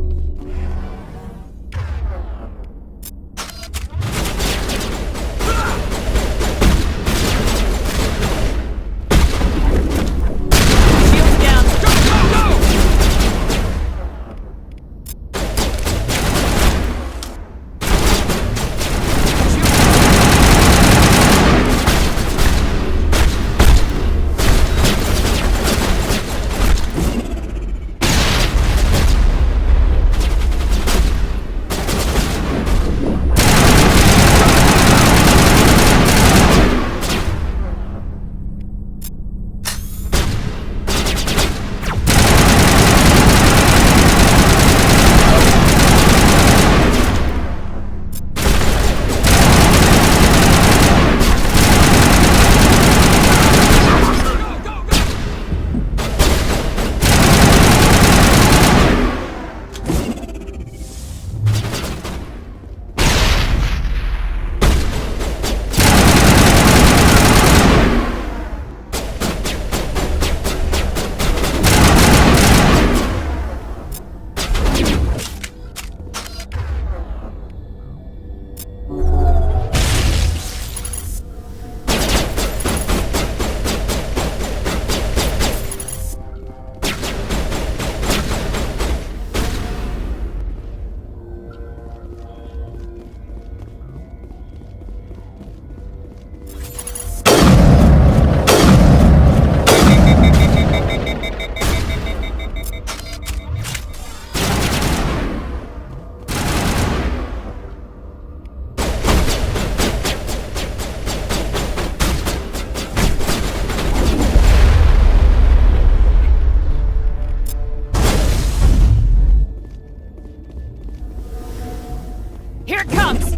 Here it comes!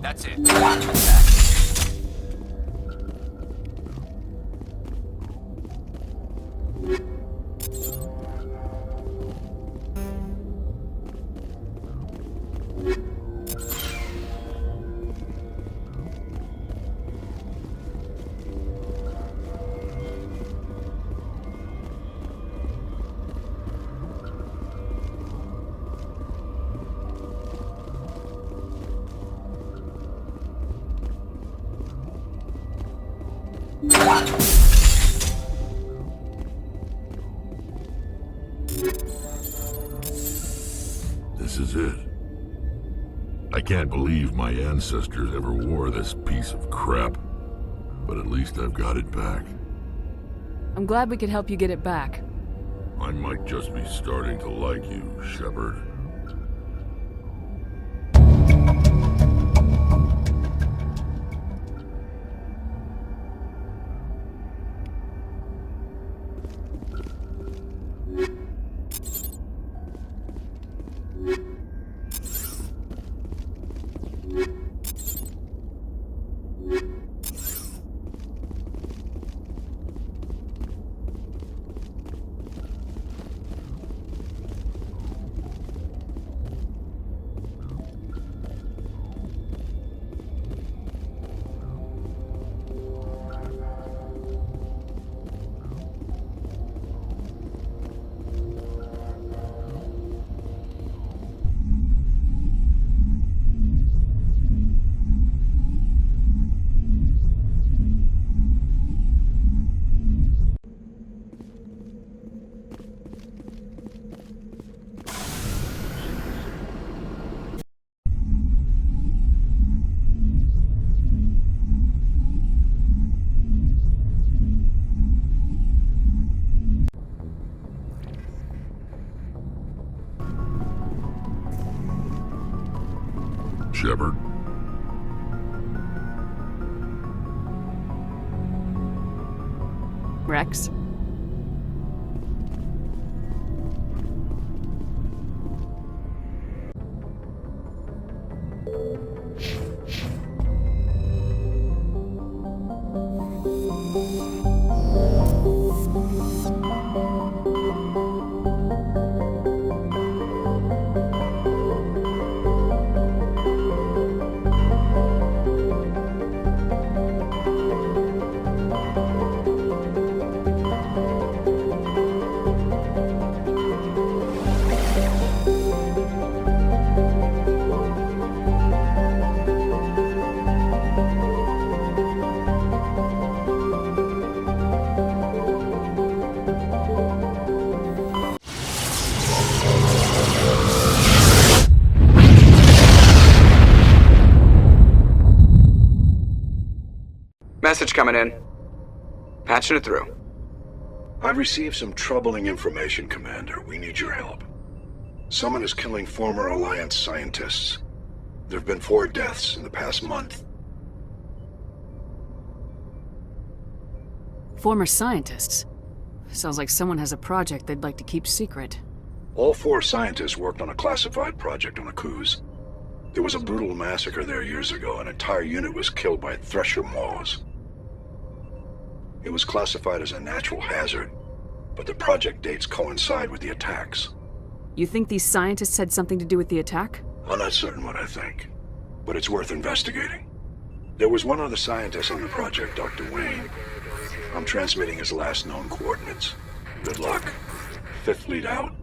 That's it. This is it. I can't believe my ancestors ever wore this piece of crap, but at least I've got it back. I'm glad we could help you get it back. I might just be starting to like you, Shepard. Shepard. Rex? Message coming in. Patching it through. I've received some troubling information, Commander. We need your help. Someone is killing former Alliance scientists. There have been 4 deaths in the past month. Former scientists? Sounds like someone has a project they'd like to keep secret. All 4 scientists worked on a classified project on Akuz. There was a brutal massacre there years ago. An entire unit was killed by Thresher maws. It was classified as a natural hazard, but the project dates coincide with the attacks. You think these scientists had something to do with the attack? I'm not certain what I think, but it's worth investigating. There was one other scientist on the project, Dr. Wayne. I'm transmitting his last known coordinates. Good luck. 5th Fleet out.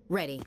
Ready.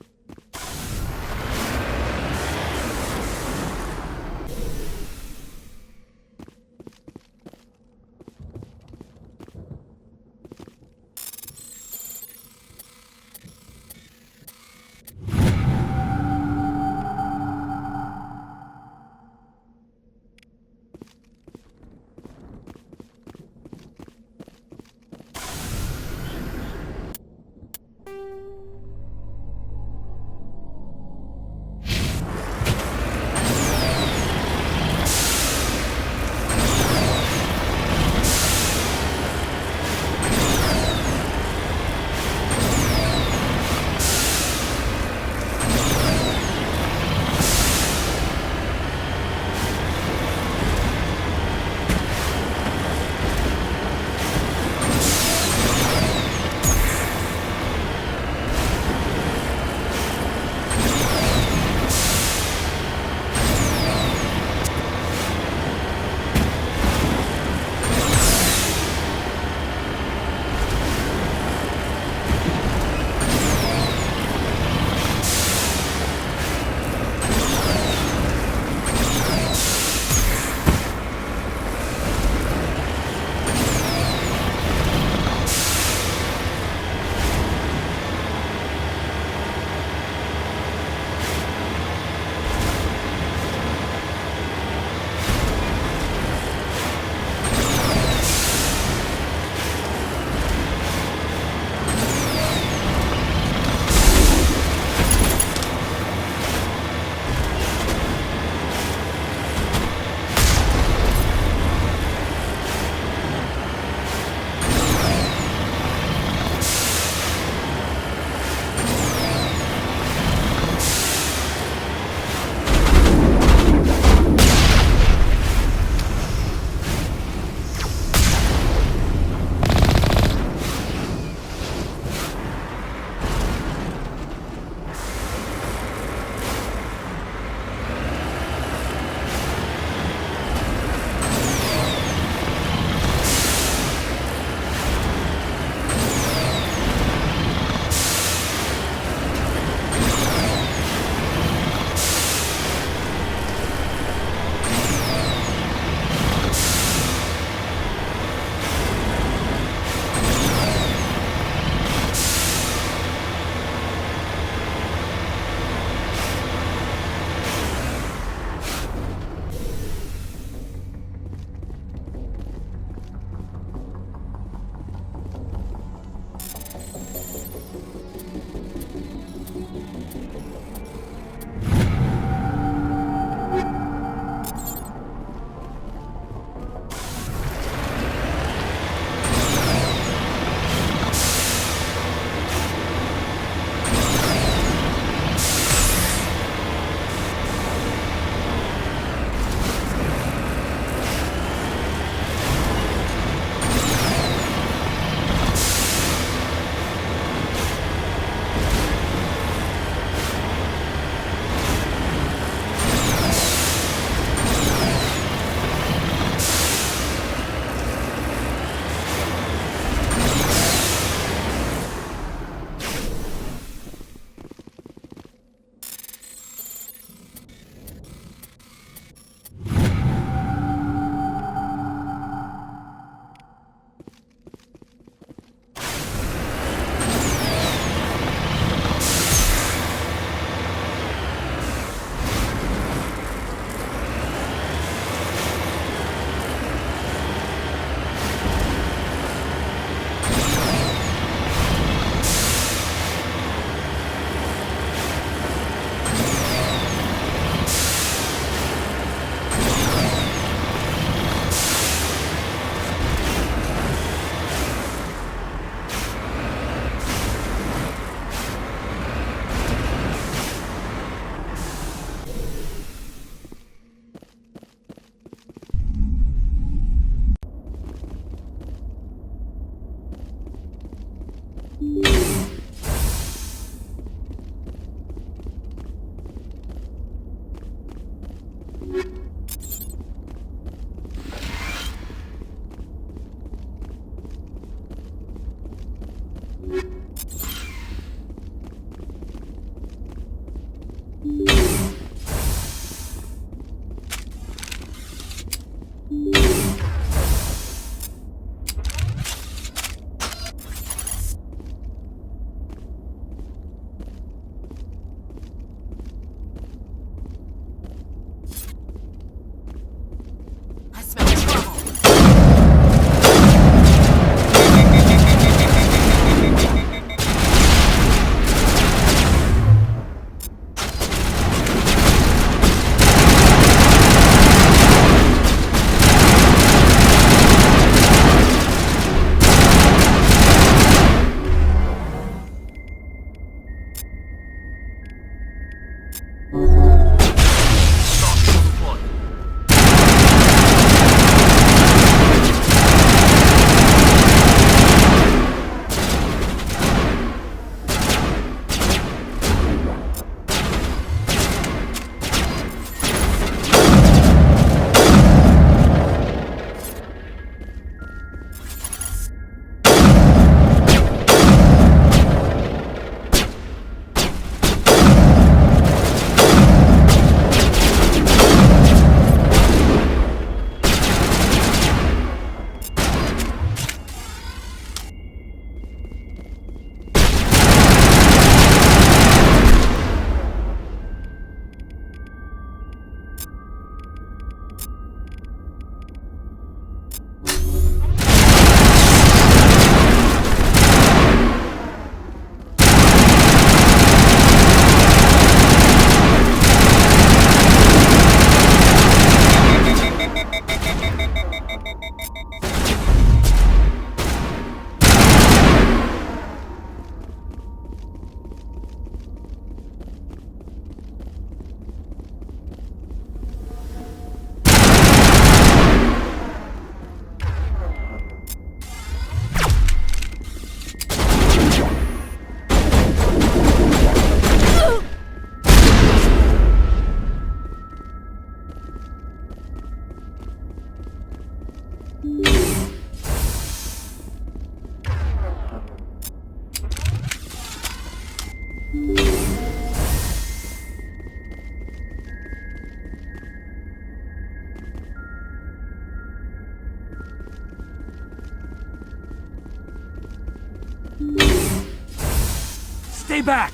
Stay back!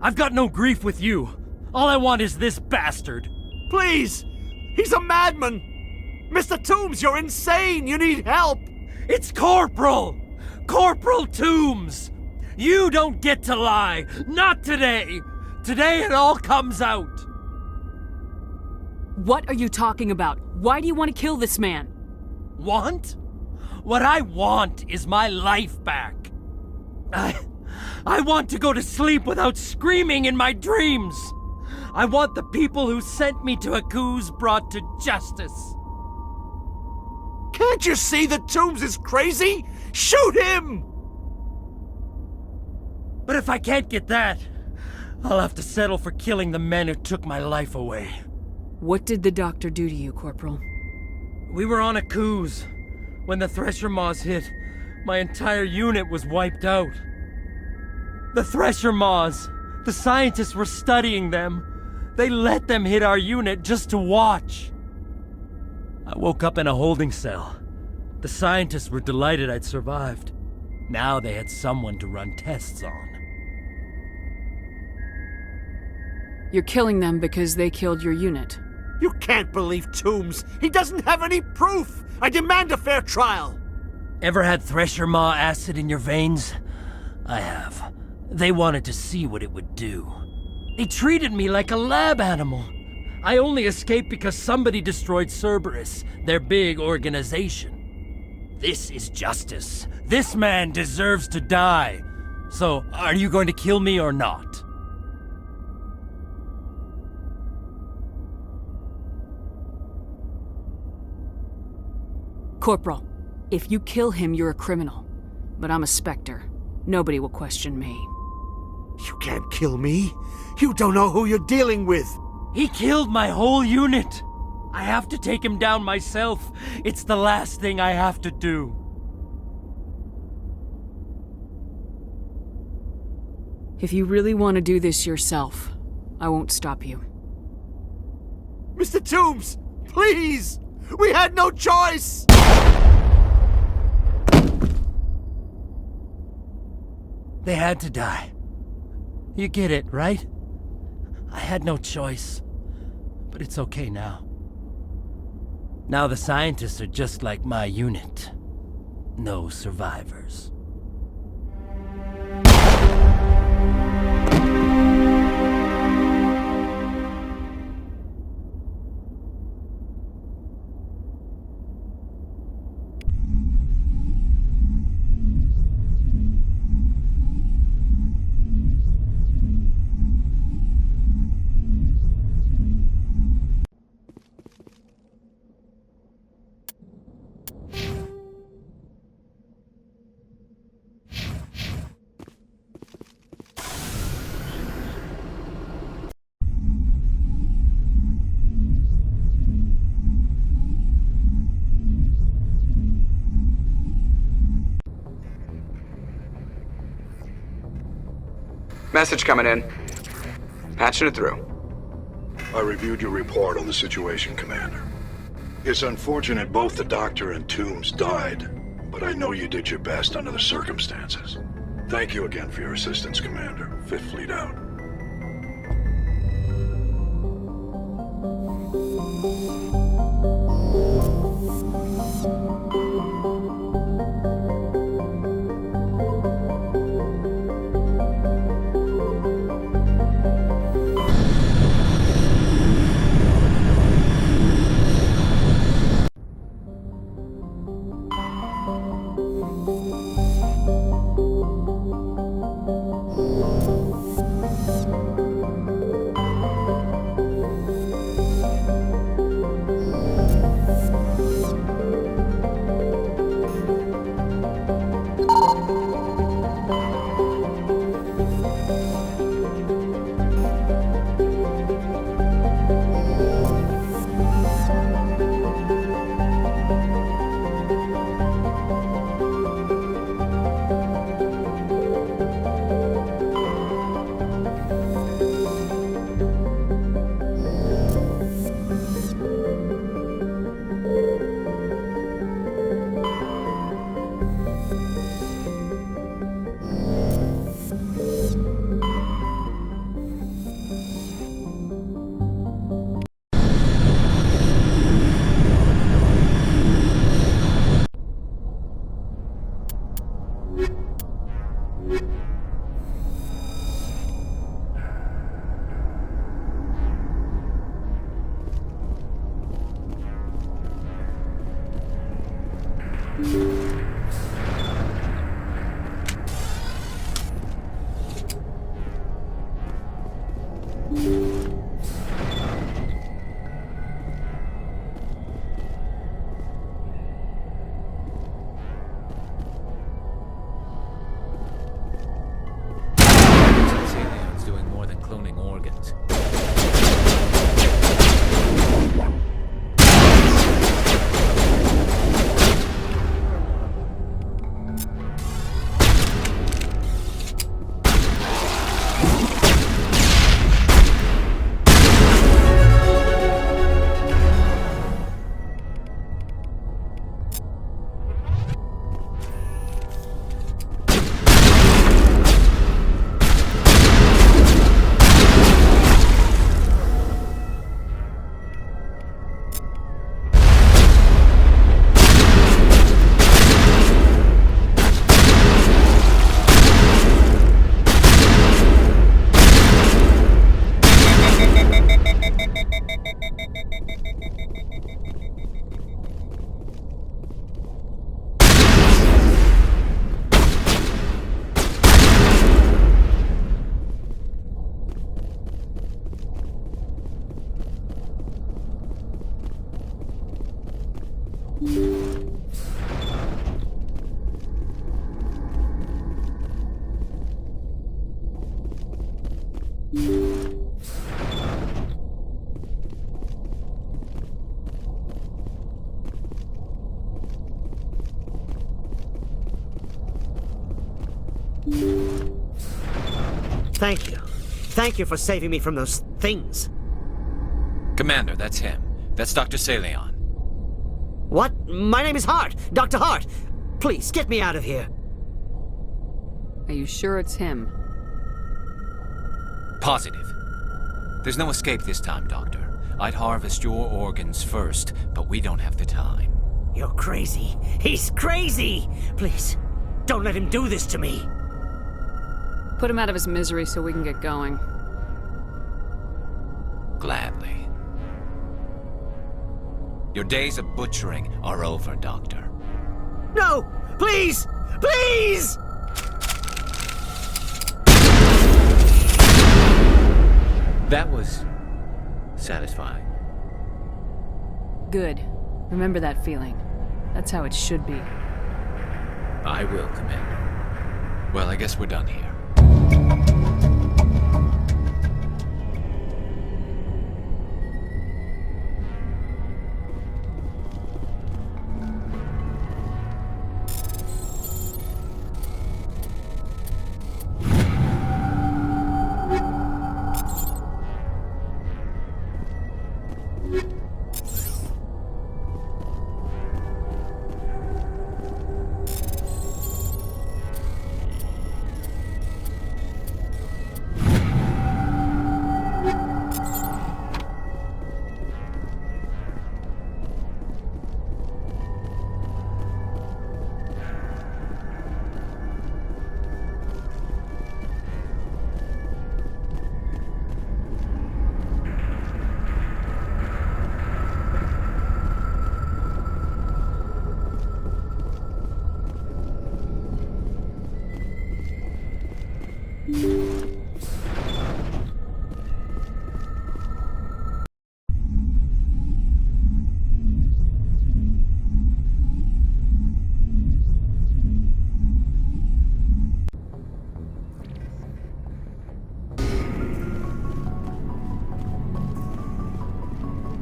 I've got no grief with you. All I want is this bastard. Please! He's a madman! Mr. Toombs, you're insane! You need help! It's Corporal! Corporal Toombs! You don't get to lie! Not today! Today it all comes out! What are you talking about? Why do you want to kill this man? Want? What I want is my life back. I want to go to sleep without screaming in my dreams. I want the people who sent me to Akuz brought to justice. Can't you see that Toombs is crazy? Shoot him! But if I can't get that, I'll have to settle for killing the men who took my life away. What did the doctor do to you, Corporal? We were on Akuz. When the Thresher Maws hit, my entire unit was wiped out. The Thresher Maws, the scientists were studying them. They let them hit our unit just to watch. I woke up in a holding cell. The scientists were delighted I'd survived. Now they had someone to run tests on. You're killing them because they killed your unit. You can't believe Toombs! He doesn't have any proof! I demand a fair trial! Ever had Thresher Maw acid in your veins? I have. They wanted to see what it would do. They treated me like a lab animal. I only escaped because somebody destroyed Cerberus, their big organization. This is justice. This man deserves to die. So, are you going to kill me or not? Corporal, if you kill him, you're a criminal. But I'm a Spectre. Nobody will question me. You can't kill me. You don't know who you're dealing with. He killed my whole unit. I have to take him down myself. It's the last thing I have to do. If you really want to do this yourself, I won't stop you. Mr. Toombs, please! We had no choice! They had to die. You get it, right? I had no choice. But it's okay now. Now the scientists are just like my unit. No survivors. Message coming in. Patching it through. I reviewed your report on the situation, Commander. It's unfortunate both the Doctor and Toombs died, but I know you did your best under the circumstances. Thank you again for your assistance, Commander. Fifth Fleet out. Thank you. Thank you for saving me from those things. Commander, that's him. That's Dr. Saleon. What? My name is Hart. Dr. Hart. Please, get me out of here. Are you sure it's him? Positive. There's no escape this time, Doctor. I'd harvest your organs first, but we don't have the time. You're crazy. He's crazy! Please, don't let him do this to me. Put him out of his misery so we can get going. Gladly. Your days of butchering are over, Doctor. No! Please! Please! That was satisfying. Good. Remember that feeling. That's how it should be. I will, Commander. Well, I guess we're done here.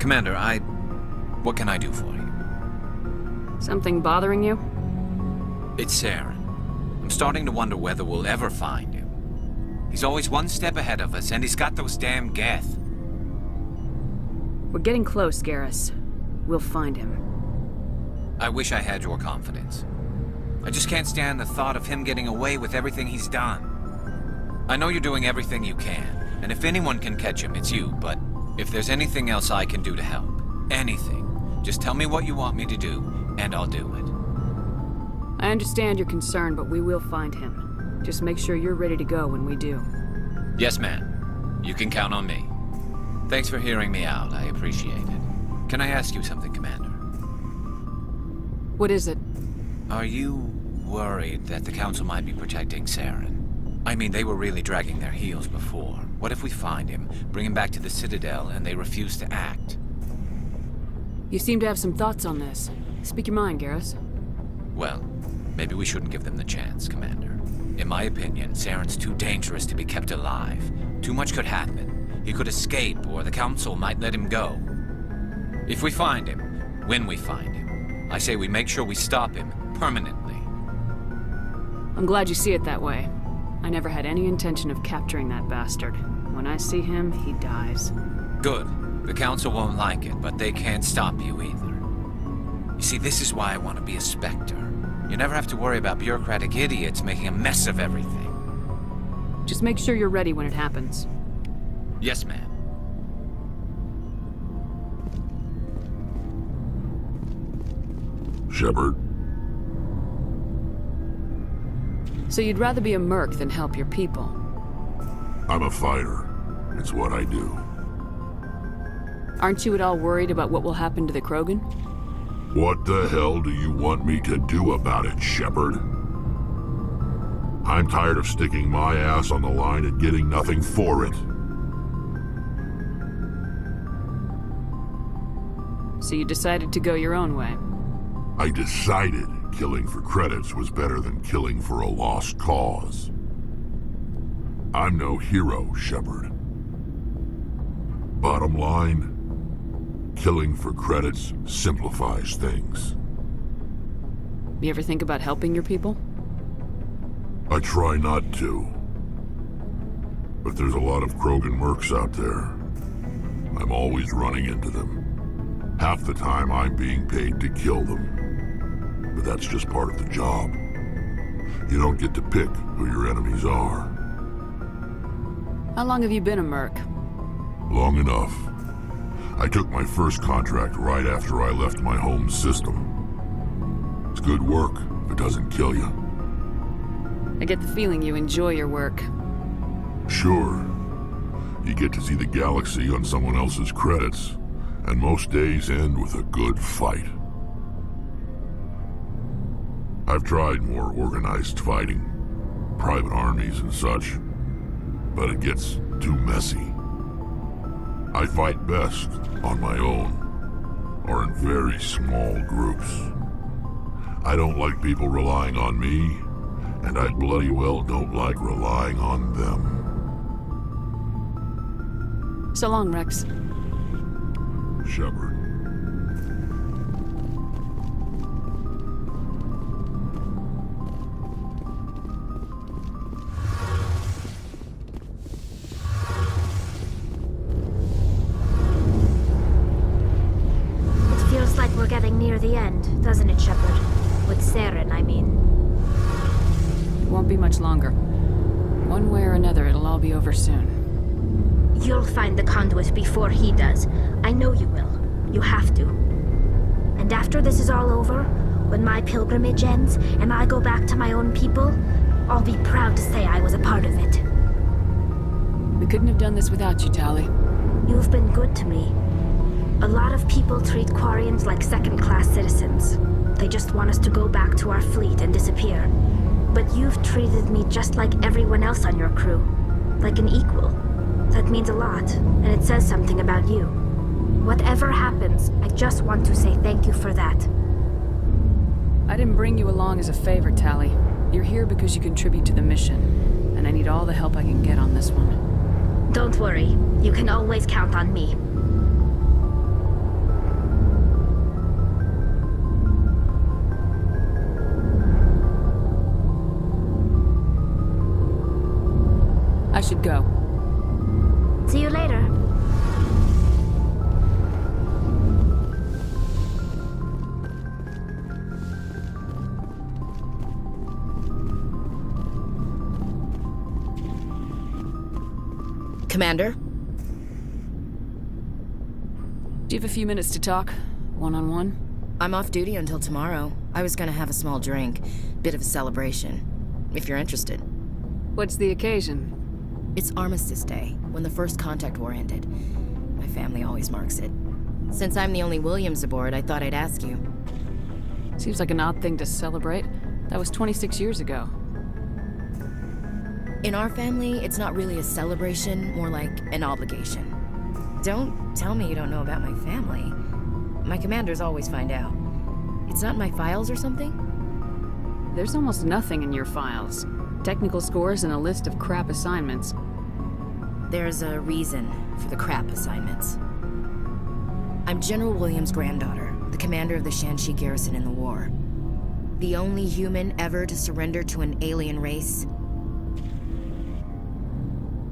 Commander, what can I do for you? Something bothering you? It's Saren. I'm starting to wonder whether we'll ever find him. He's always one step ahead of us, and he's got those damn Geth. We're getting close, Garrus. We'll find him. I wish I had your confidence. I just can't stand the thought of him getting away with everything he's done. I know you're doing everything you can, and if anyone can catch him, it's you, but if there's anything else I can do to help, anything, just tell me what you want me to do, and I'll do it. I understand your concern, but we will find him. Just make sure you're ready to go when we do. Yes, ma'am. You can count on me. Thanks for hearing me out. I appreciate it. Can I ask you something, Commander? What is it? Are you worried that the Council might be protecting Saren? I mean, they were really dragging their heels before. What if we find him, bring him back to the Citadel, and they refuse to act? You seem to have some thoughts on this. Speak your mind, Garrus. Well, maybe we shouldn't give them the chance, Commander. In my opinion, Saren's too dangerous to be kept alive. Too much could happen. He could escape, or the Council might let him go. If we find him, when we find him, I say we make sure we stop him permanently. I'm glad you see it that way. I never had any intention of capturing that bastard. When I see him, he dies. Good. The Council won't like it, but they can't stop you either. You see, this is why I want to be a Spectre. You never have to worry about bureaucratic idiots making a mess of everything. Just make sure you're ready when it happens. Yes, ma'am. Shepard. So you'd rather be a merc than help your people? I'm a fighter. It's what I do. Aren't you at all worried about what will happen to the Krogan? What the hell do you want me to do about it, Shepard? I'm tired of sticking my ass on the line and getting nothing for it. So you decided to go your own way? I decided killing for credits was better than killing for a lost cause. I'm no hero, Shepard. Bottom line, killing for credits simplifies things. You ever think about helping your people? I try not to. But there's a lot of Krogan mercs out there. I'm always running into them. Half the time I'm being paid to kill them. But that's just part of the job. You don't get to pick who your enemies are. How long have you been a merc? Long enough. I took my first contract right after I left my home system. It's good work if it doesn't kill you. I get the feeling you enjoy your work. Sure. You get to see the galaxy on someone else's credits, and most days end with a good fight. I've tried more organized fighting, private armies and such, but it gets too messy. I fight best on my own, or in very small groups. I don't like people relying on me, and I bloody well don't like relying on them. So long, Rex. Shepard. It feels like we're getting near the end, doesn't it, Shepard? With Saren, I mean. It won't be much longer. One way or another, it'll all be over soon. You'll find the conduit before he does. I know you will. You have to. And after this is all over, when my pilgrimage ends and I go back to my own people, I'll be proud to say I was a part of it. We couldn't have done this without you, Tali. You've been good to me. A lot of people treat Quarians like second-class citizens. They just want us to go back to our fleet and disappear. But you've treated me just like everyone else on your crew. Like an equal. That means a lot, and it says something about you. Whatever happens, I just want to say thank you for that. I didn't bring you along as a favor, Tali. You're here because you contribute to the mission, and I need all the help I can get on this one. Don't worry. You can always count on me. I should go. See you later. Commander? Do you have a few minutes to talk? One-on-one? I'm off duty until tomorrow. I was gonna have a small drink. Bit of a celebration. If you're interested. What's the occasion? It's Armistice Day, when the First Contact War ended. My family always marks it. Since I'm the only Williams aboard, I thought I'd ask you. Seems like an odd thing to celebrate. That was 26 years ago. In our family, it's not really a celebration, more like an obligation. Don't tell me you don't know about my family. My commanders always find out. It's not in my files or something? There's almost nothing in your files. Technical scores and a list of crap assignments. There's a reason for the crap assignments. I'm General Williams' granddaughter, the commander of the Shanxi garrison in the war. The only human ever to surrender to an alien race.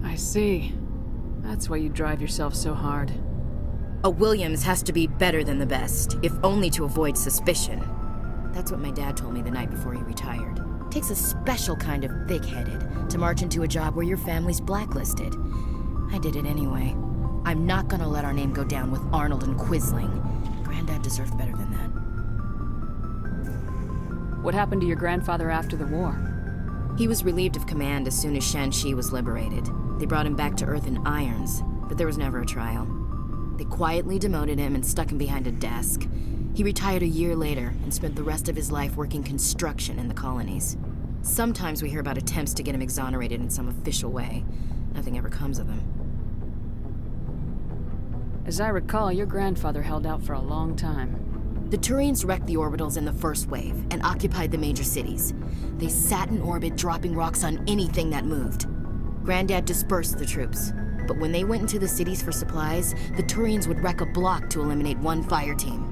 I see. That's why you drive yourself so hard. A Williams has to be better than the best, if only to avoid suspicion. That's what my dad told me the night before he retired. Takes a special kind of thick-headed to march into a job where your family's blacklisted. I did it anyway. I'm not gonna let our name go down with Arnold and Quisling. Granddad deserved better than that. What happened to your grandfather after the war? He was relieved of command as soon as Shanxi was liberated. They brought him back to Earth in irons, but there was never a trial. They quietly demoted him and stuck him behind a desk. He retired a year later and spent the rest of his life working construction in the colonies. Sometimes we hear about attempts to get him exonerated in some official way. Nothing ever comes of them. As I recall, your grandfather held out for a long time. The Turians wrecked the orbitals in the first wave and occupied the major cities. They sat in orbit, dropping rocks on anything that moved. Granddad dispersed the troops, but when they went into the cities for supplies, the Turians would wreck a block to eliminate one fire team.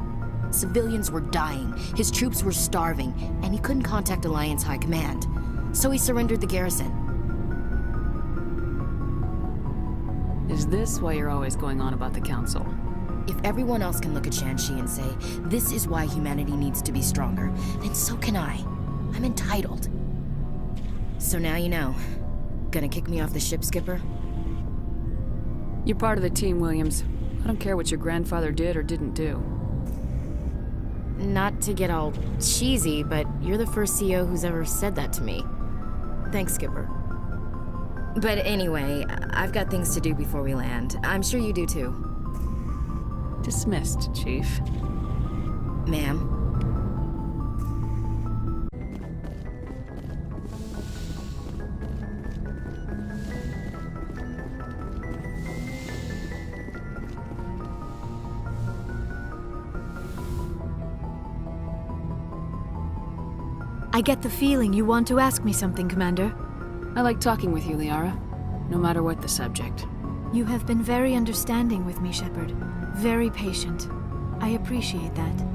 Civilians were dying, his troops were starving, and he couldn't contact Alliance High Command. So he surrendered the garrison. Is this why you're always going on about the Council? If everyone else can look at Shanxi and say, this is why humanity needs to be stronger, then so can I. I'm entitled. So now you know. Gonna kick me off the ship, Skipper? You're part of the team, Williams. I don't care what your grandfather did or didn't do. Not to get all cheesy, but you're the first CO who's ever said that to me. Thanks, Skipper. But anyway, I've got things to do before we land. I'm sure you do too. Dismissed, Chief. Ma'am. I get the feeling you want to ask me something, Commander. I like talking with you, Liara. No matter what the subject. You have been very understanding with me, Shepard. Very patient. I appreciate that.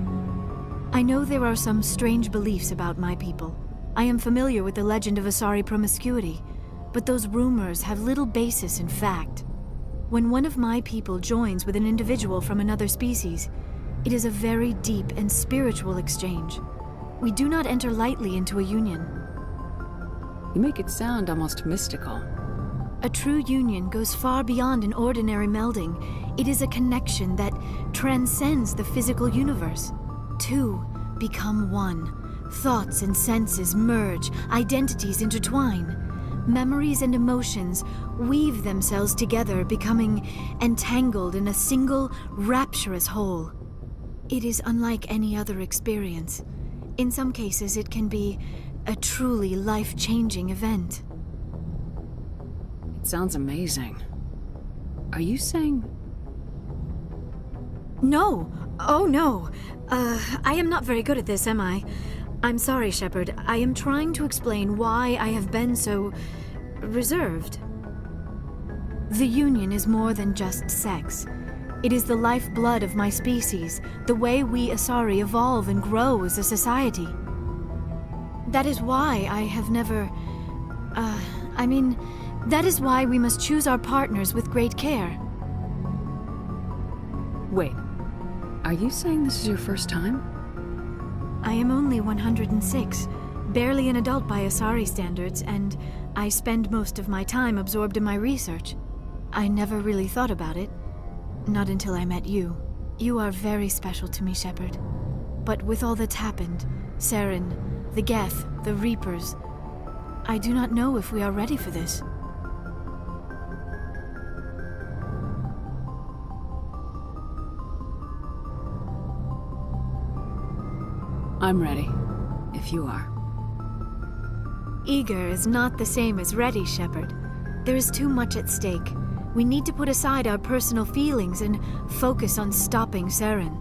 I know there are some strange beliefs about my people. I am familiar with the legend of Asari promiscuity, but those rumors have little basis in fact. When one of my people joins with an individual from another species, it is a very deep and spiritual exchange. We do not enter lightly into a union. You make it sound almost mystical. A true union goes far beyond an ordinary melding. It is a connection that transcends the physical universe. Two become one. Thoughts and senses merge, identities intertwine. Memories and emotions weave themselves together, becoming entangled in a single, rapturous whole. It is unlike any other experience. In some cases, it can be a truly life-changing event. It sounds amazing. Are you saying... No! Oh, no! I am not very good at this, am I? I'm sorry, Shepard. I am trying to explain why I have been so... reserved. The Union is more than just sex. It is the lifeblood of my species, the way we Asari evolve and grow as a society. That is why I have never... that is why we must choose our partners with great care. Wait, are you saying this is your first time? I am only 106, barely an adult by Asari standards, and I spend most of my time absorbed in my research. I never really thought about it. Not until I met you. You are very special to me, Shepard. But with all that's happened, Saren, the Geth, the Reapers, I do not know if we are ready for this. I'm ready, if you are. Eager is not the same as ready, Shepard. There is too much at stake. We need to put aside our personal feelings and focus on stopping Saren.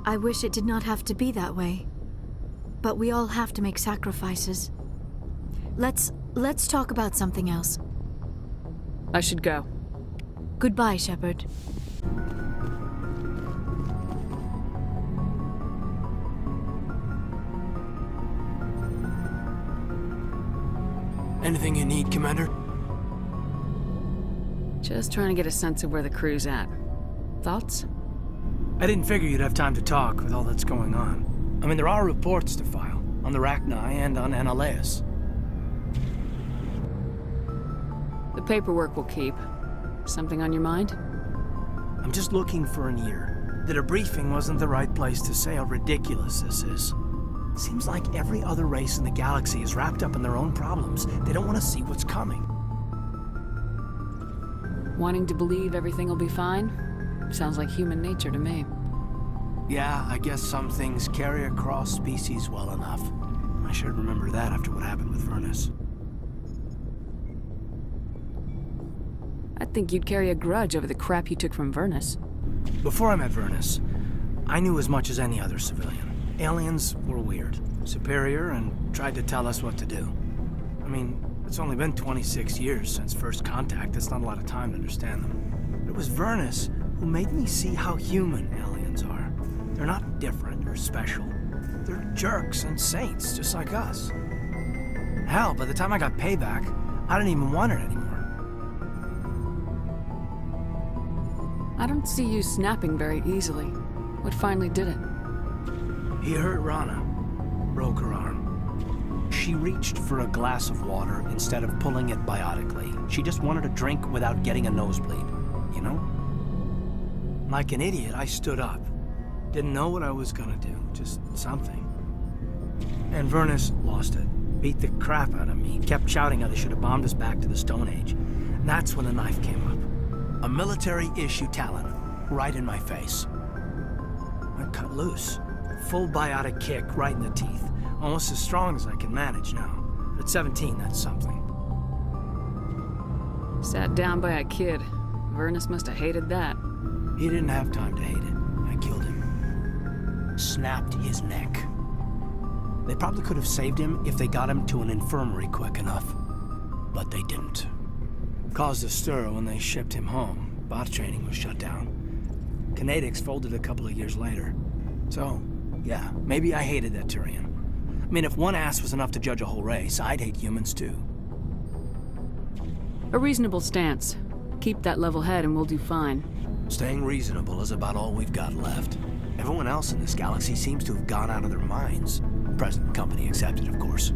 I wish it did not have to be that way. But we all have to make sacrifices. Let's talk about something else. I should go. Goodbye, Shepard. Anything you need, Commander? Just trying to get a sense of where the crew's at. Thoughts? I didn't figure you'd have time to talk with all that's going on. I mean, there are reports to file, on the Rachni and on Annaleus. The paperwork will keep. Something on your mind? I'm just looking for an ear. That a briefing wasn't the right place to say how ridiculous this is. Seems like every other race in the galaxy is wrapped up in their own problems. They don't want to see what's coming. Wanting to believe everything will be fine? Sounds like human nature to me. Yeah, I guess some things carry across species well enough. I should remember that after what happened with Vernus. I think you'd carry a grudge over the crap you took from Vernus. Before I met Vernus, I knew as much as any other civilian. Aliens were weird, superior, and tried to tell us what to do. I mean, it's only been 26 years since first contact. That's not a lot of time to understand them. But it was Vernus who made me see how human aliens are. They're not different or special. They're jerks and saints, just like us. Hell, by the time I got payback, I didn't even want it anymore. I don't see you snapping very easily. What finally did it? He hurt Rana. Broke her arm. She reached for a glass of water instead of pulling it biotically. She just wanted a drink without getting a nosebleed, you know? Like an idiot, I stood up. Didn't know what I was gonna do, just something. And Vernus lost it. Beat the crap out of me. Kept shouting how they should have bombed us back to the Stone Age. And that's when the knife came up. A military-issue talon, right in my face. I cut loose. Full biotic kick right in the teeth. Almost as strong as I can manage now. At 17, that's something. Sat down by a kid. Vernus must have hated that. He didn't have time to hate it. I killed him. Snapped his neck. They probably could have saved him if they got him to an infirmary quick enough. But they didn't. Caused a stir when they shipped him home. Bot training was shut down. Kinetics folded a couple of years later. So, yeah, maybe I hated that Turian. I mean, if one ass was enough to judge a whole race, I'd hate humans too. A reasonable stance. Keep that level head and we'll do fine. Staying reasonable is about all we've got left. Everyone else in this galaxy seems to have gone out of their minds. Present company accepted, of course.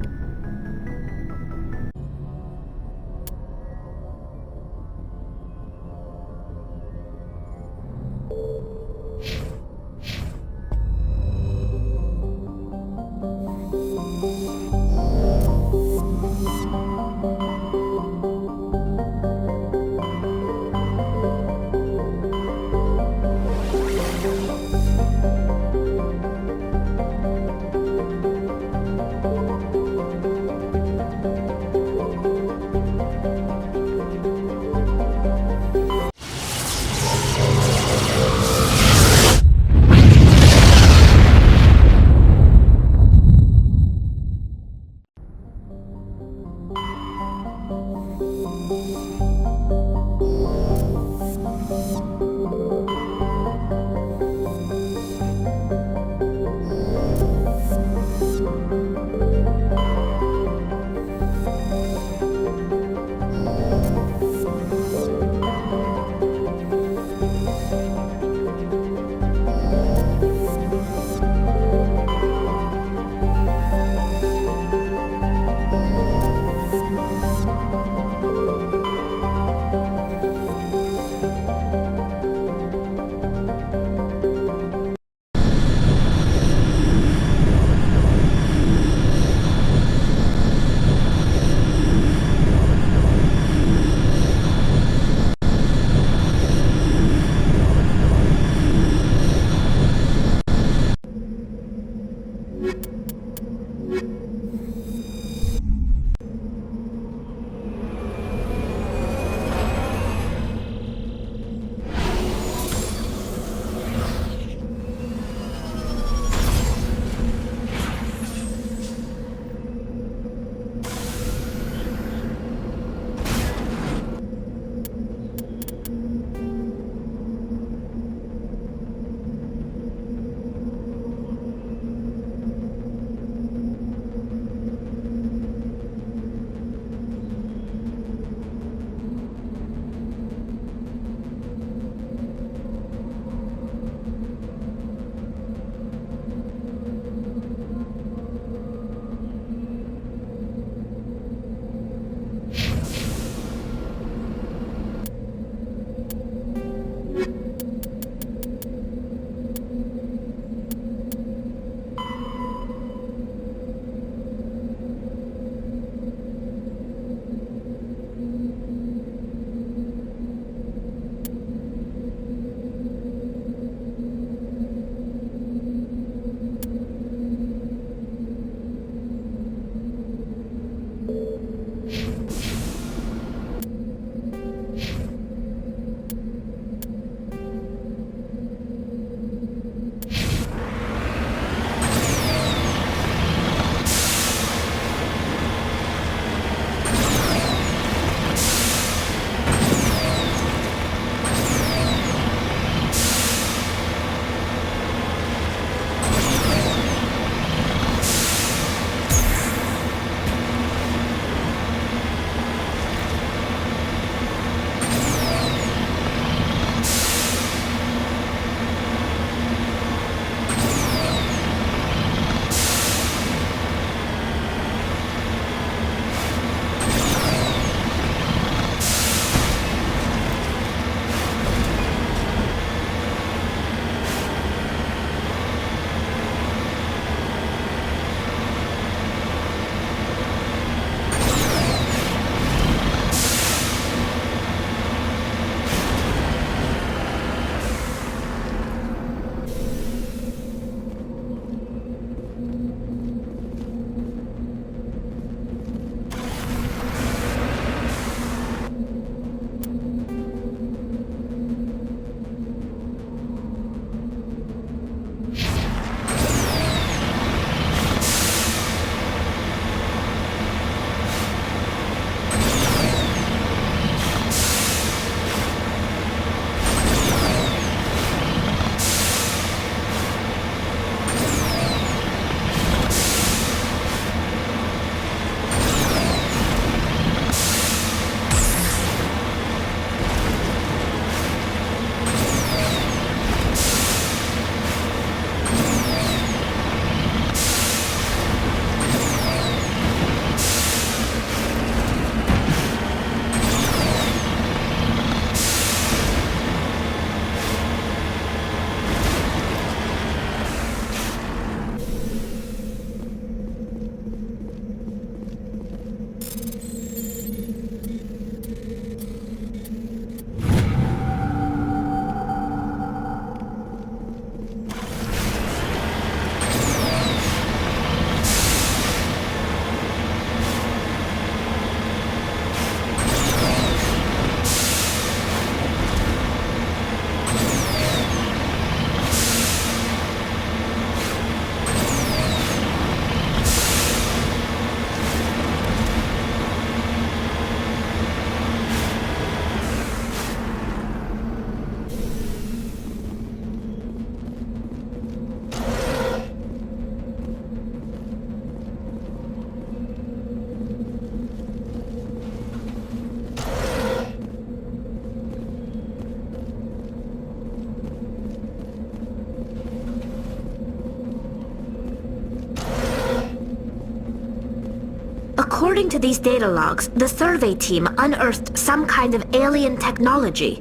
According to these data logs, the survey team unearthed some kind of alien technology.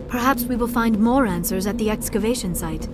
Perhaps we will find more answers at the excavation site.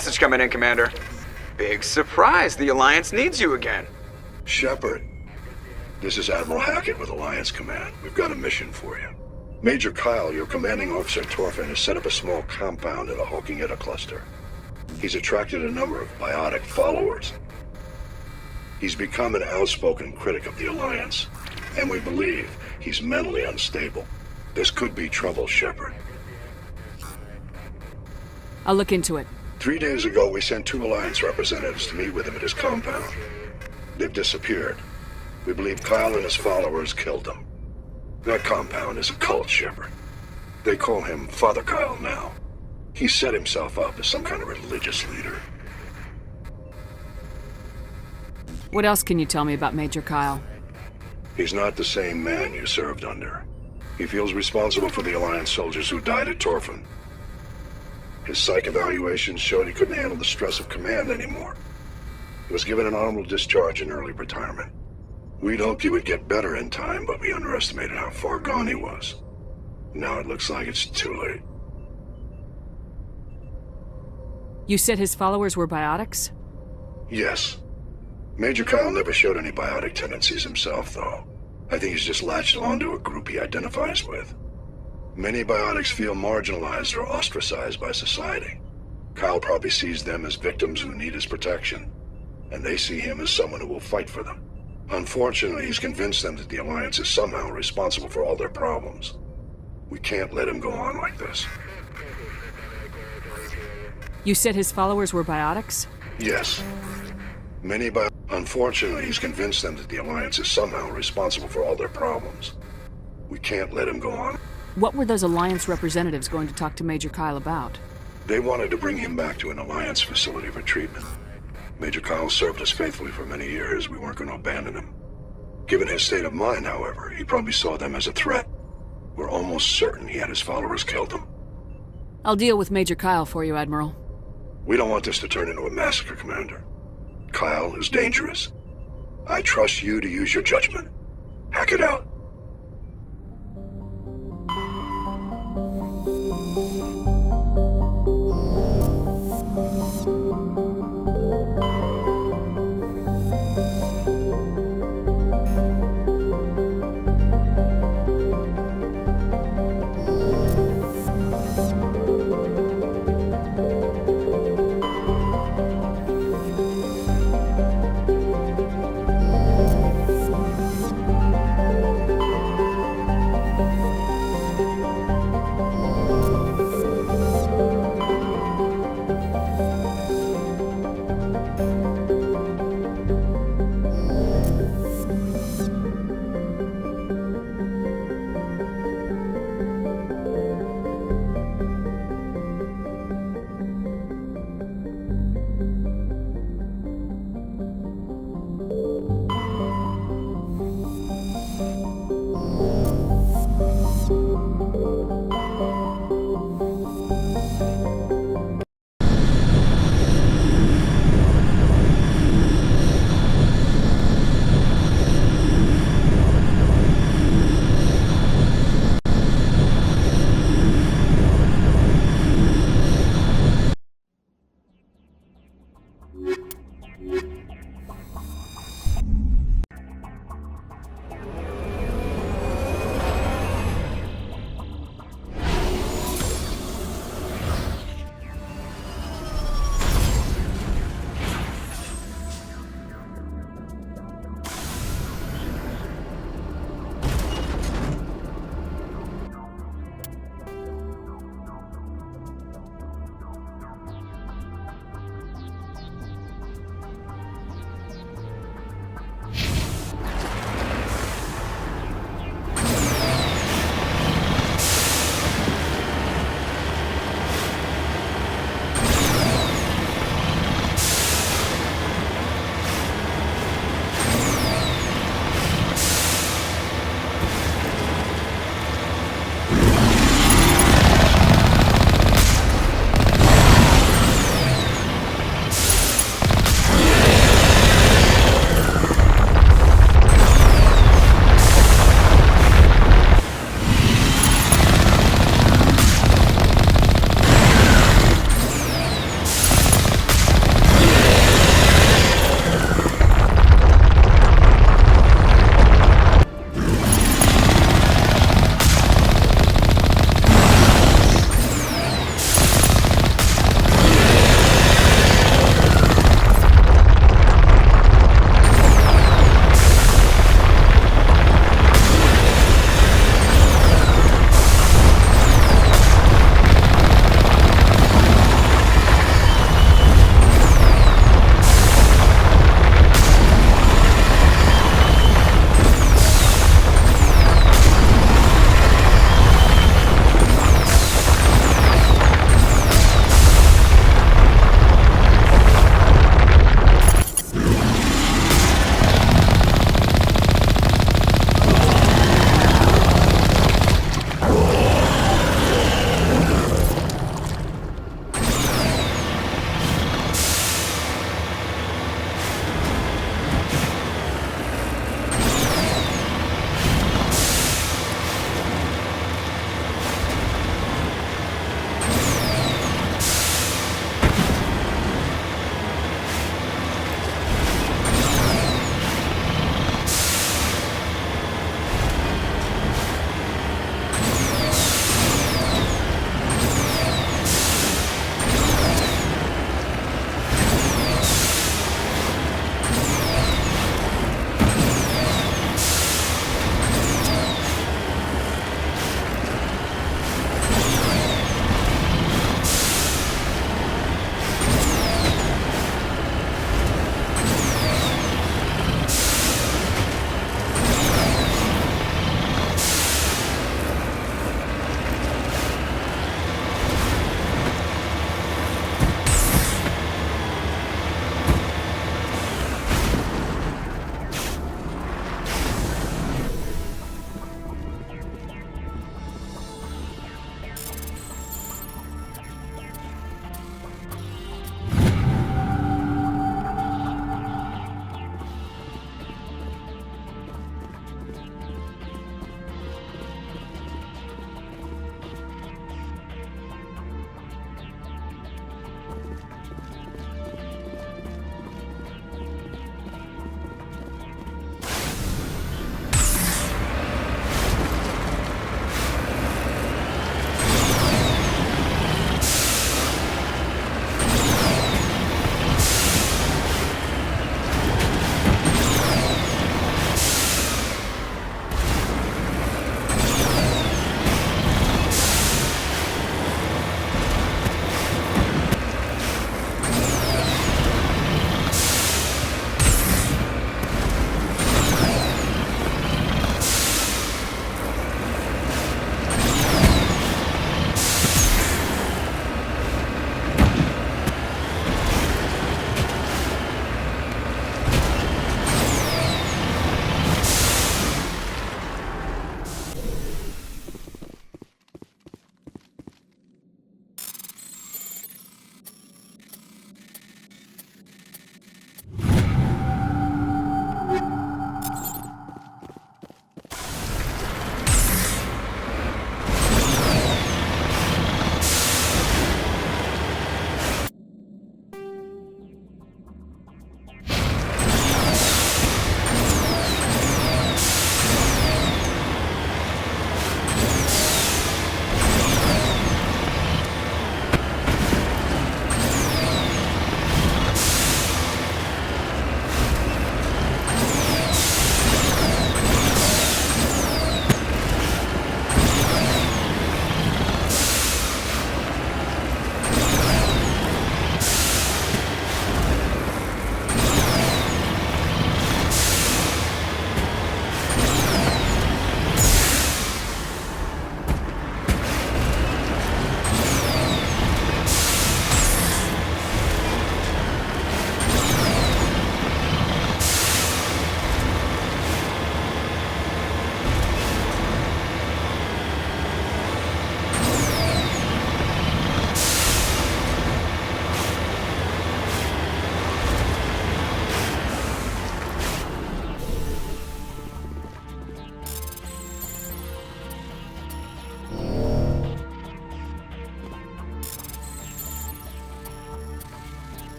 message coming in, Commander. Big surprise, the Alliance needs you again. Shepard, this is Admiral Hackett with Alliance Command. We've got a mission for you. Major Kyle, your commanding officer Torfin, has set up a small compound in the Hulking-Etta cluster. He's attracted a number of biotic followers. He's become an outspoken critic of the Alliance, and we believe he's mentally unstable. This could be trouble, Shepard. I'll look into it. 3 days ago, we sent 2 Alliance representatives to meet with him at his compound. They've disappeared. We believe Kyle and his followers killed them. That compound is a cult, Shepard. They call him Father Kyle now. He set himself up as some kind of religious leader. What else can you tell me about Major Kyle? He's not the same man you served under. He feels responsible for the Alliance soldiers who died at Torfin. His psych evaluations showed he couldn't handle the stress of command anymore. He was given an honorable discharge in early retirement. We'd hoped he would get better in time, but we underestimated how far gone he was. Now it looks like it's too late. You said his followers were biotics? Yes. Major Kyle never showed any biotic tendencies himself, though. I think he's just latched onto a group he identifies with. Many biotics feel marginalized or ostracized by society. Kyle probably sees them as victims who need his protection, and they see him as someone who will fight for them. Unfortunately, he's convinced them that the Alliance is somehow responsible for all their problems. We can't let him go on like this. You said his followers were biotics? Yes. Unfortunately, he's convinced them that the Alliance is somehow responsible for all their problems. We can't let him go on. What were those Alliance representatives going to talk to Major Kyle about? They wanted to bring him back to an Alliance facility for treatment. Major Kyle served us faithfully for many years. We weren't going to abandon him. Given his state of mind, however, he probably saw them as a threat. We're almost certain he had his followers killed him. I'll deal with Major Kyle for you, Admiral. We don't want this to turn into a massacre, Commander. Kyle is dangerous. I trust you to use your judgment. Hack it out.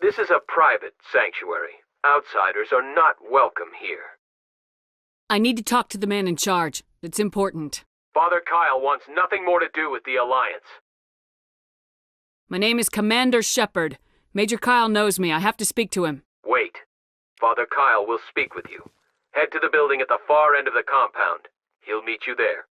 This is a private sanctuary. Outsiders are not welcome here. I need to talk to the man in charge. It's important. Father Kyle wants nothing more to do with the Alliance. My name is Commander Shepard. Major Kyle knows me. I have to speak to him. Wait. Father Kyle will speak with you. Head to the building at the far end of the compound. He'll meet you there.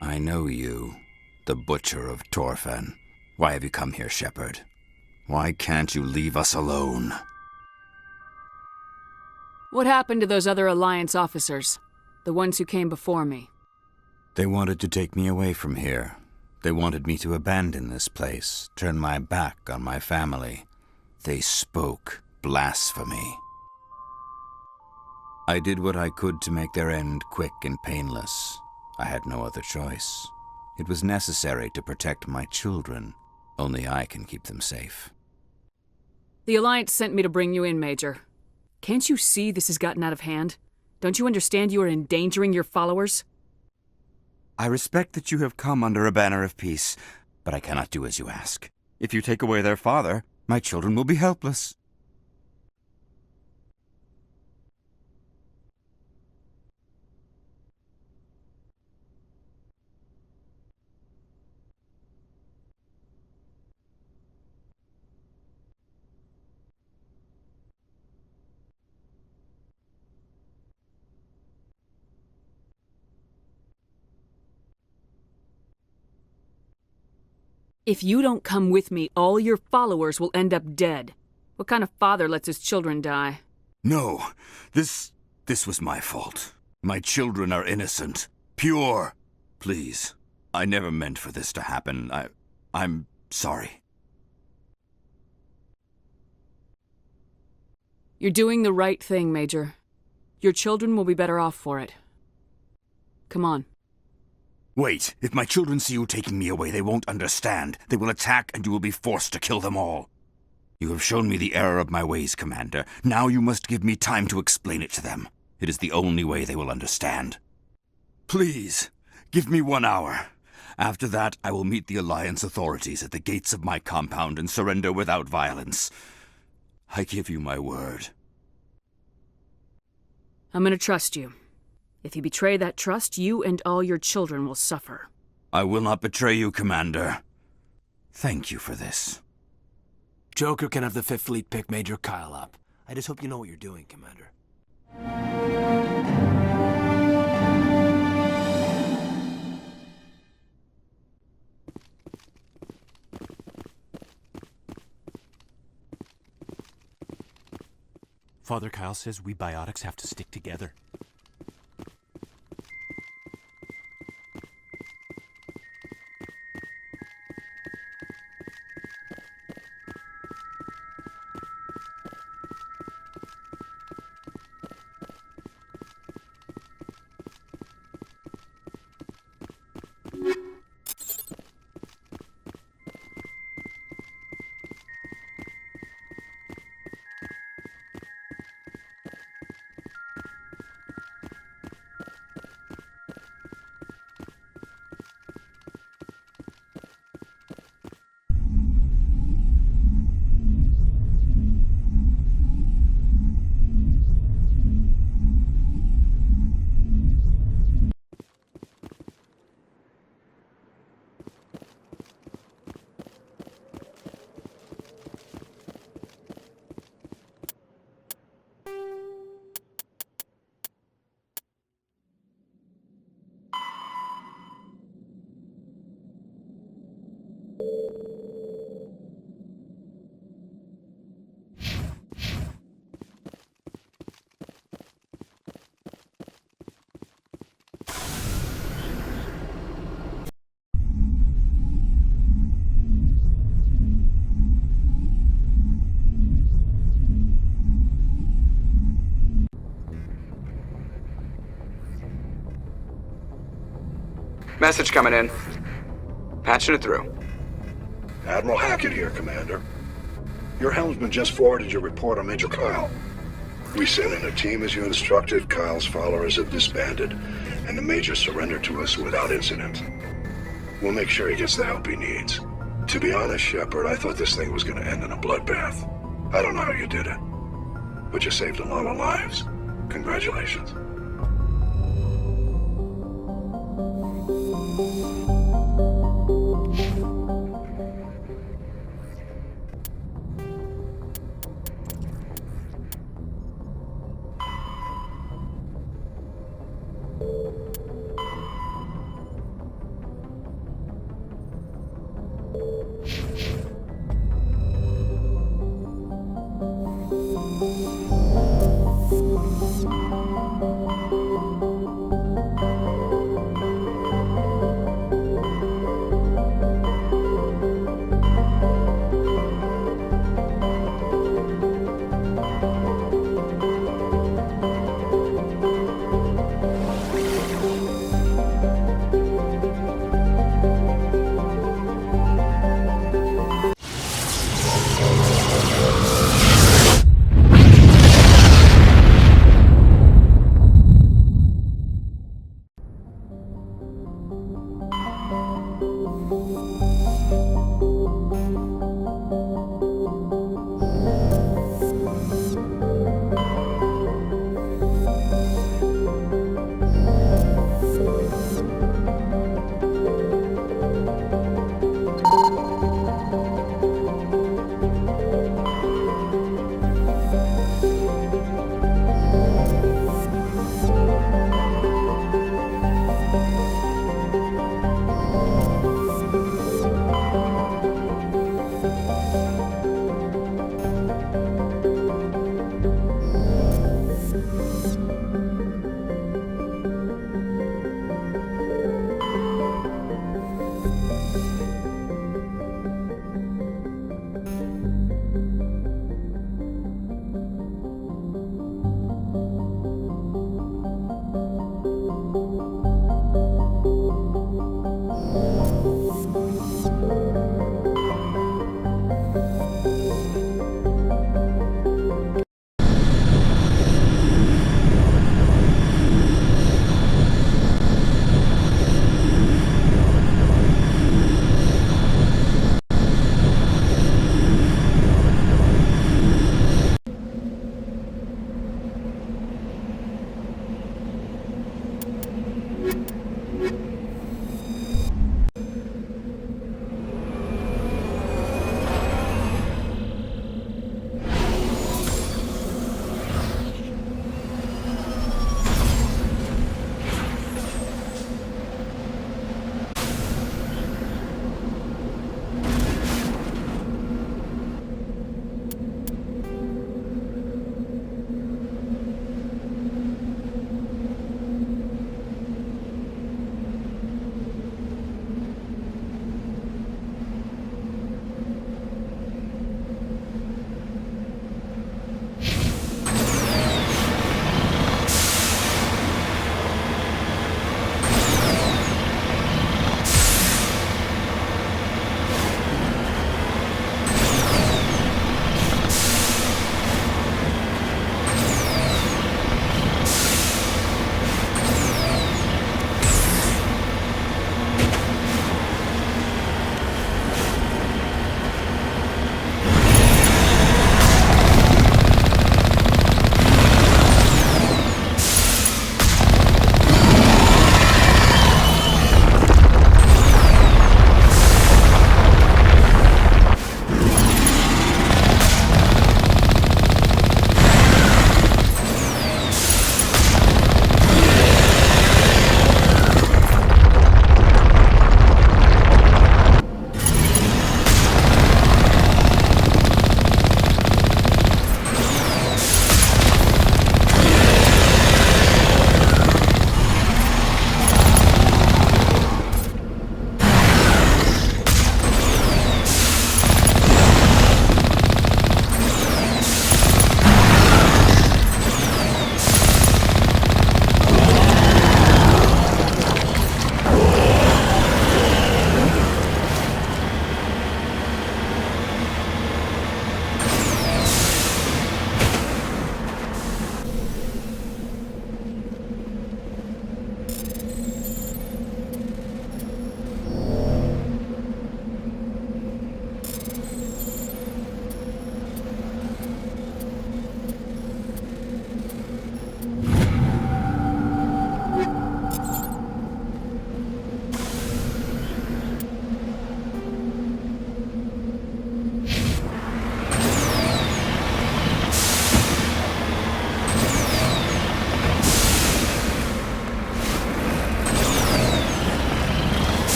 I know you, the Butcher of Torfen. Why have you come here, Shepard? Why can't you leave us alone? What happened to those other Alliance officers? The ones who came before me? They wanted to take me away from here. They wanted me to abandon this place, turn my back on my family. They spoke blasphemy. I did what I could to make their end quick and painless. I had no other choice. It was necessary to protect my children. Only I can keep them safe. The Alliance sent me to bring you in, Major. Can't you see this has gotten out of hand? Don't you understand you are endangering your followers? I respect that you have come under a banner of peace, but I cannot do as you ask. If you take away their father, my children will be helpless. If you don't come with me, all your followers will end up dead. What kind of father lets his children die? No, this was my fault. My children are innocent, pure. Please, I never meant for this to happen. I'm sorry. You're doing the right thing, Major. Your children will be better off for it. Come on. Wait, if my children see you taking me away, they won't understand. They will attack and you will be forced to kill them all. You have shown me the error of my ways, Commander. Now you must give me time to explain it to them. It is the only way they will understand. Please, give me 1 hour. After that, I will meet the Alliance authorities at the gates of my compound and surrender without violence. I give you my word. I'm gonna trust you. If you betray that trust, you and all your children will suffer. I will not betray you, Commander. Thank you for this. Joker can have the 5th Fleet pick Major Kyle up. I just hope you know what you're doing, Commander. Father Kyle says we biotics have to stick together. Message coming in. Patching it through. Admiral Hackett here, Commander. Your helmsman just forwarded your report on Major Kyle. We sent in a team as you instructed. Kyle's followers have disbanded, and the Major surrendered to us without incident. We'll make sure he gets the help he needs. To be honest, Shepard, I thought this thing was going to end in a bloodbath. I don't know how you did it, but you saved a lot of lives. Congratulations.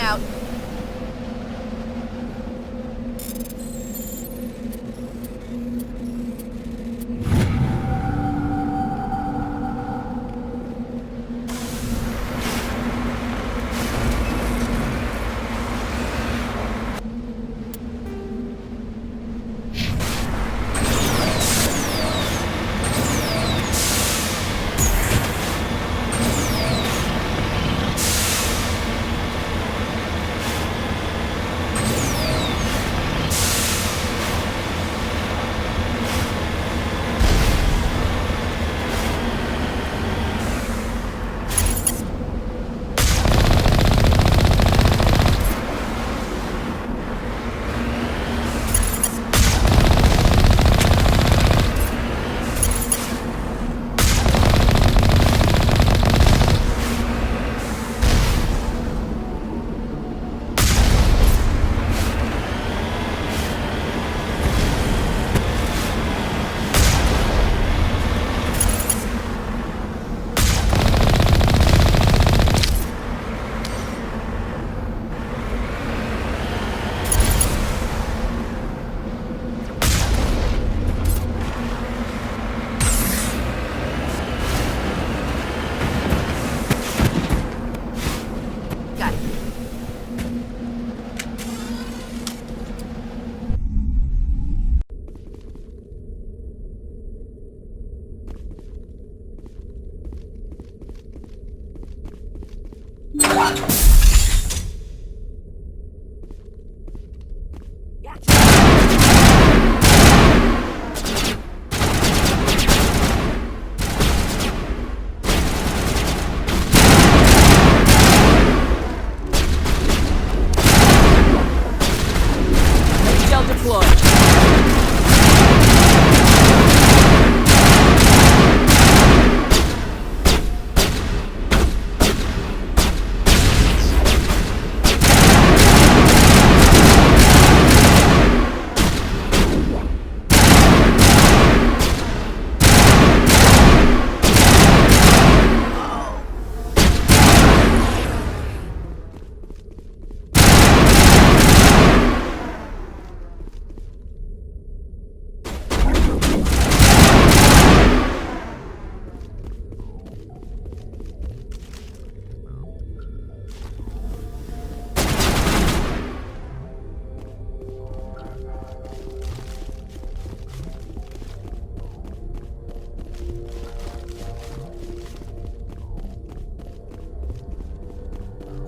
out.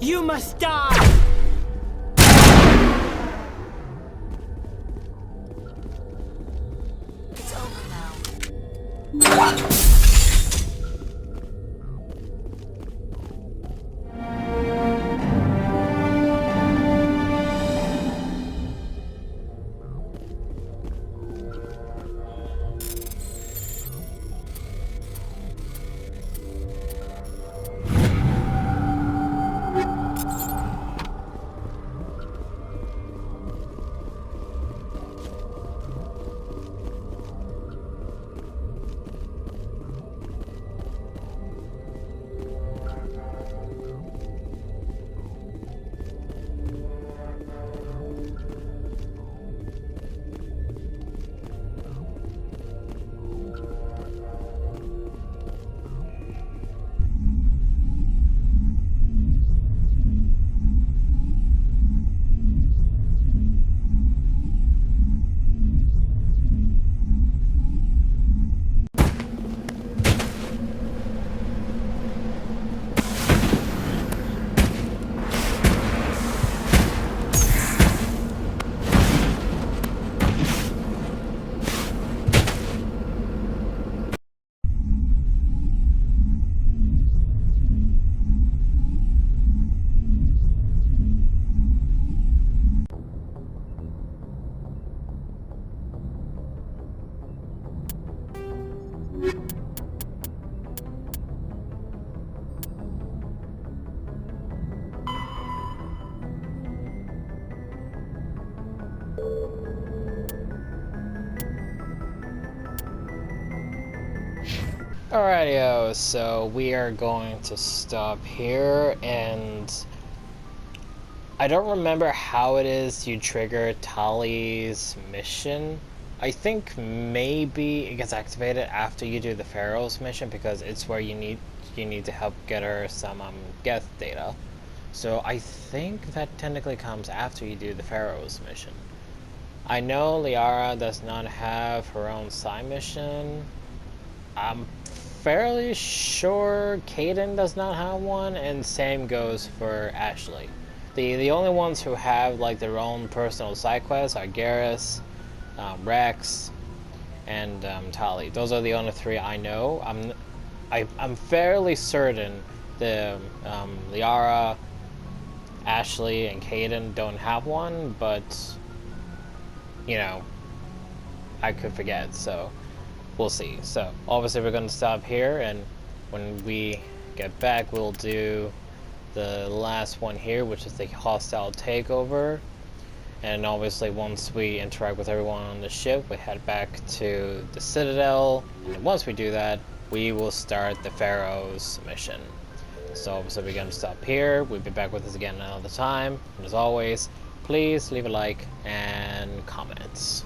You must die! It's over now. Alrighty, so we are going to stop here, and I don't remember how it is you trigger Tali's mission. I think maybe it gets activated after you do the Pharaoh's mission, because it's where you need to help get her some Geth data. So I think that technically comes after you do the Pharaoh's mission. I know Liara does not have her own side mission. I'm fairly sure Caden does not have one, and same goes for Ashley. The only ones who have like their own personal side quests are Garrus, Rex, and Tali. Those are the only three I know. I'm fairly certain the Liara, Ashley, and Caden don't have one, but you know, I could forget, so we'll see. So obviously we're going to stop here, and when we get back we'll do the last one here, which is the hostile takeover. And obviously once we interact with everyone on the ship, we head back to the Citadel, and once we do that, we will start the Pharaoh's mission. So obviously we're going to stop here. We'll be back with this again another time, and as always, please leave a like and comments.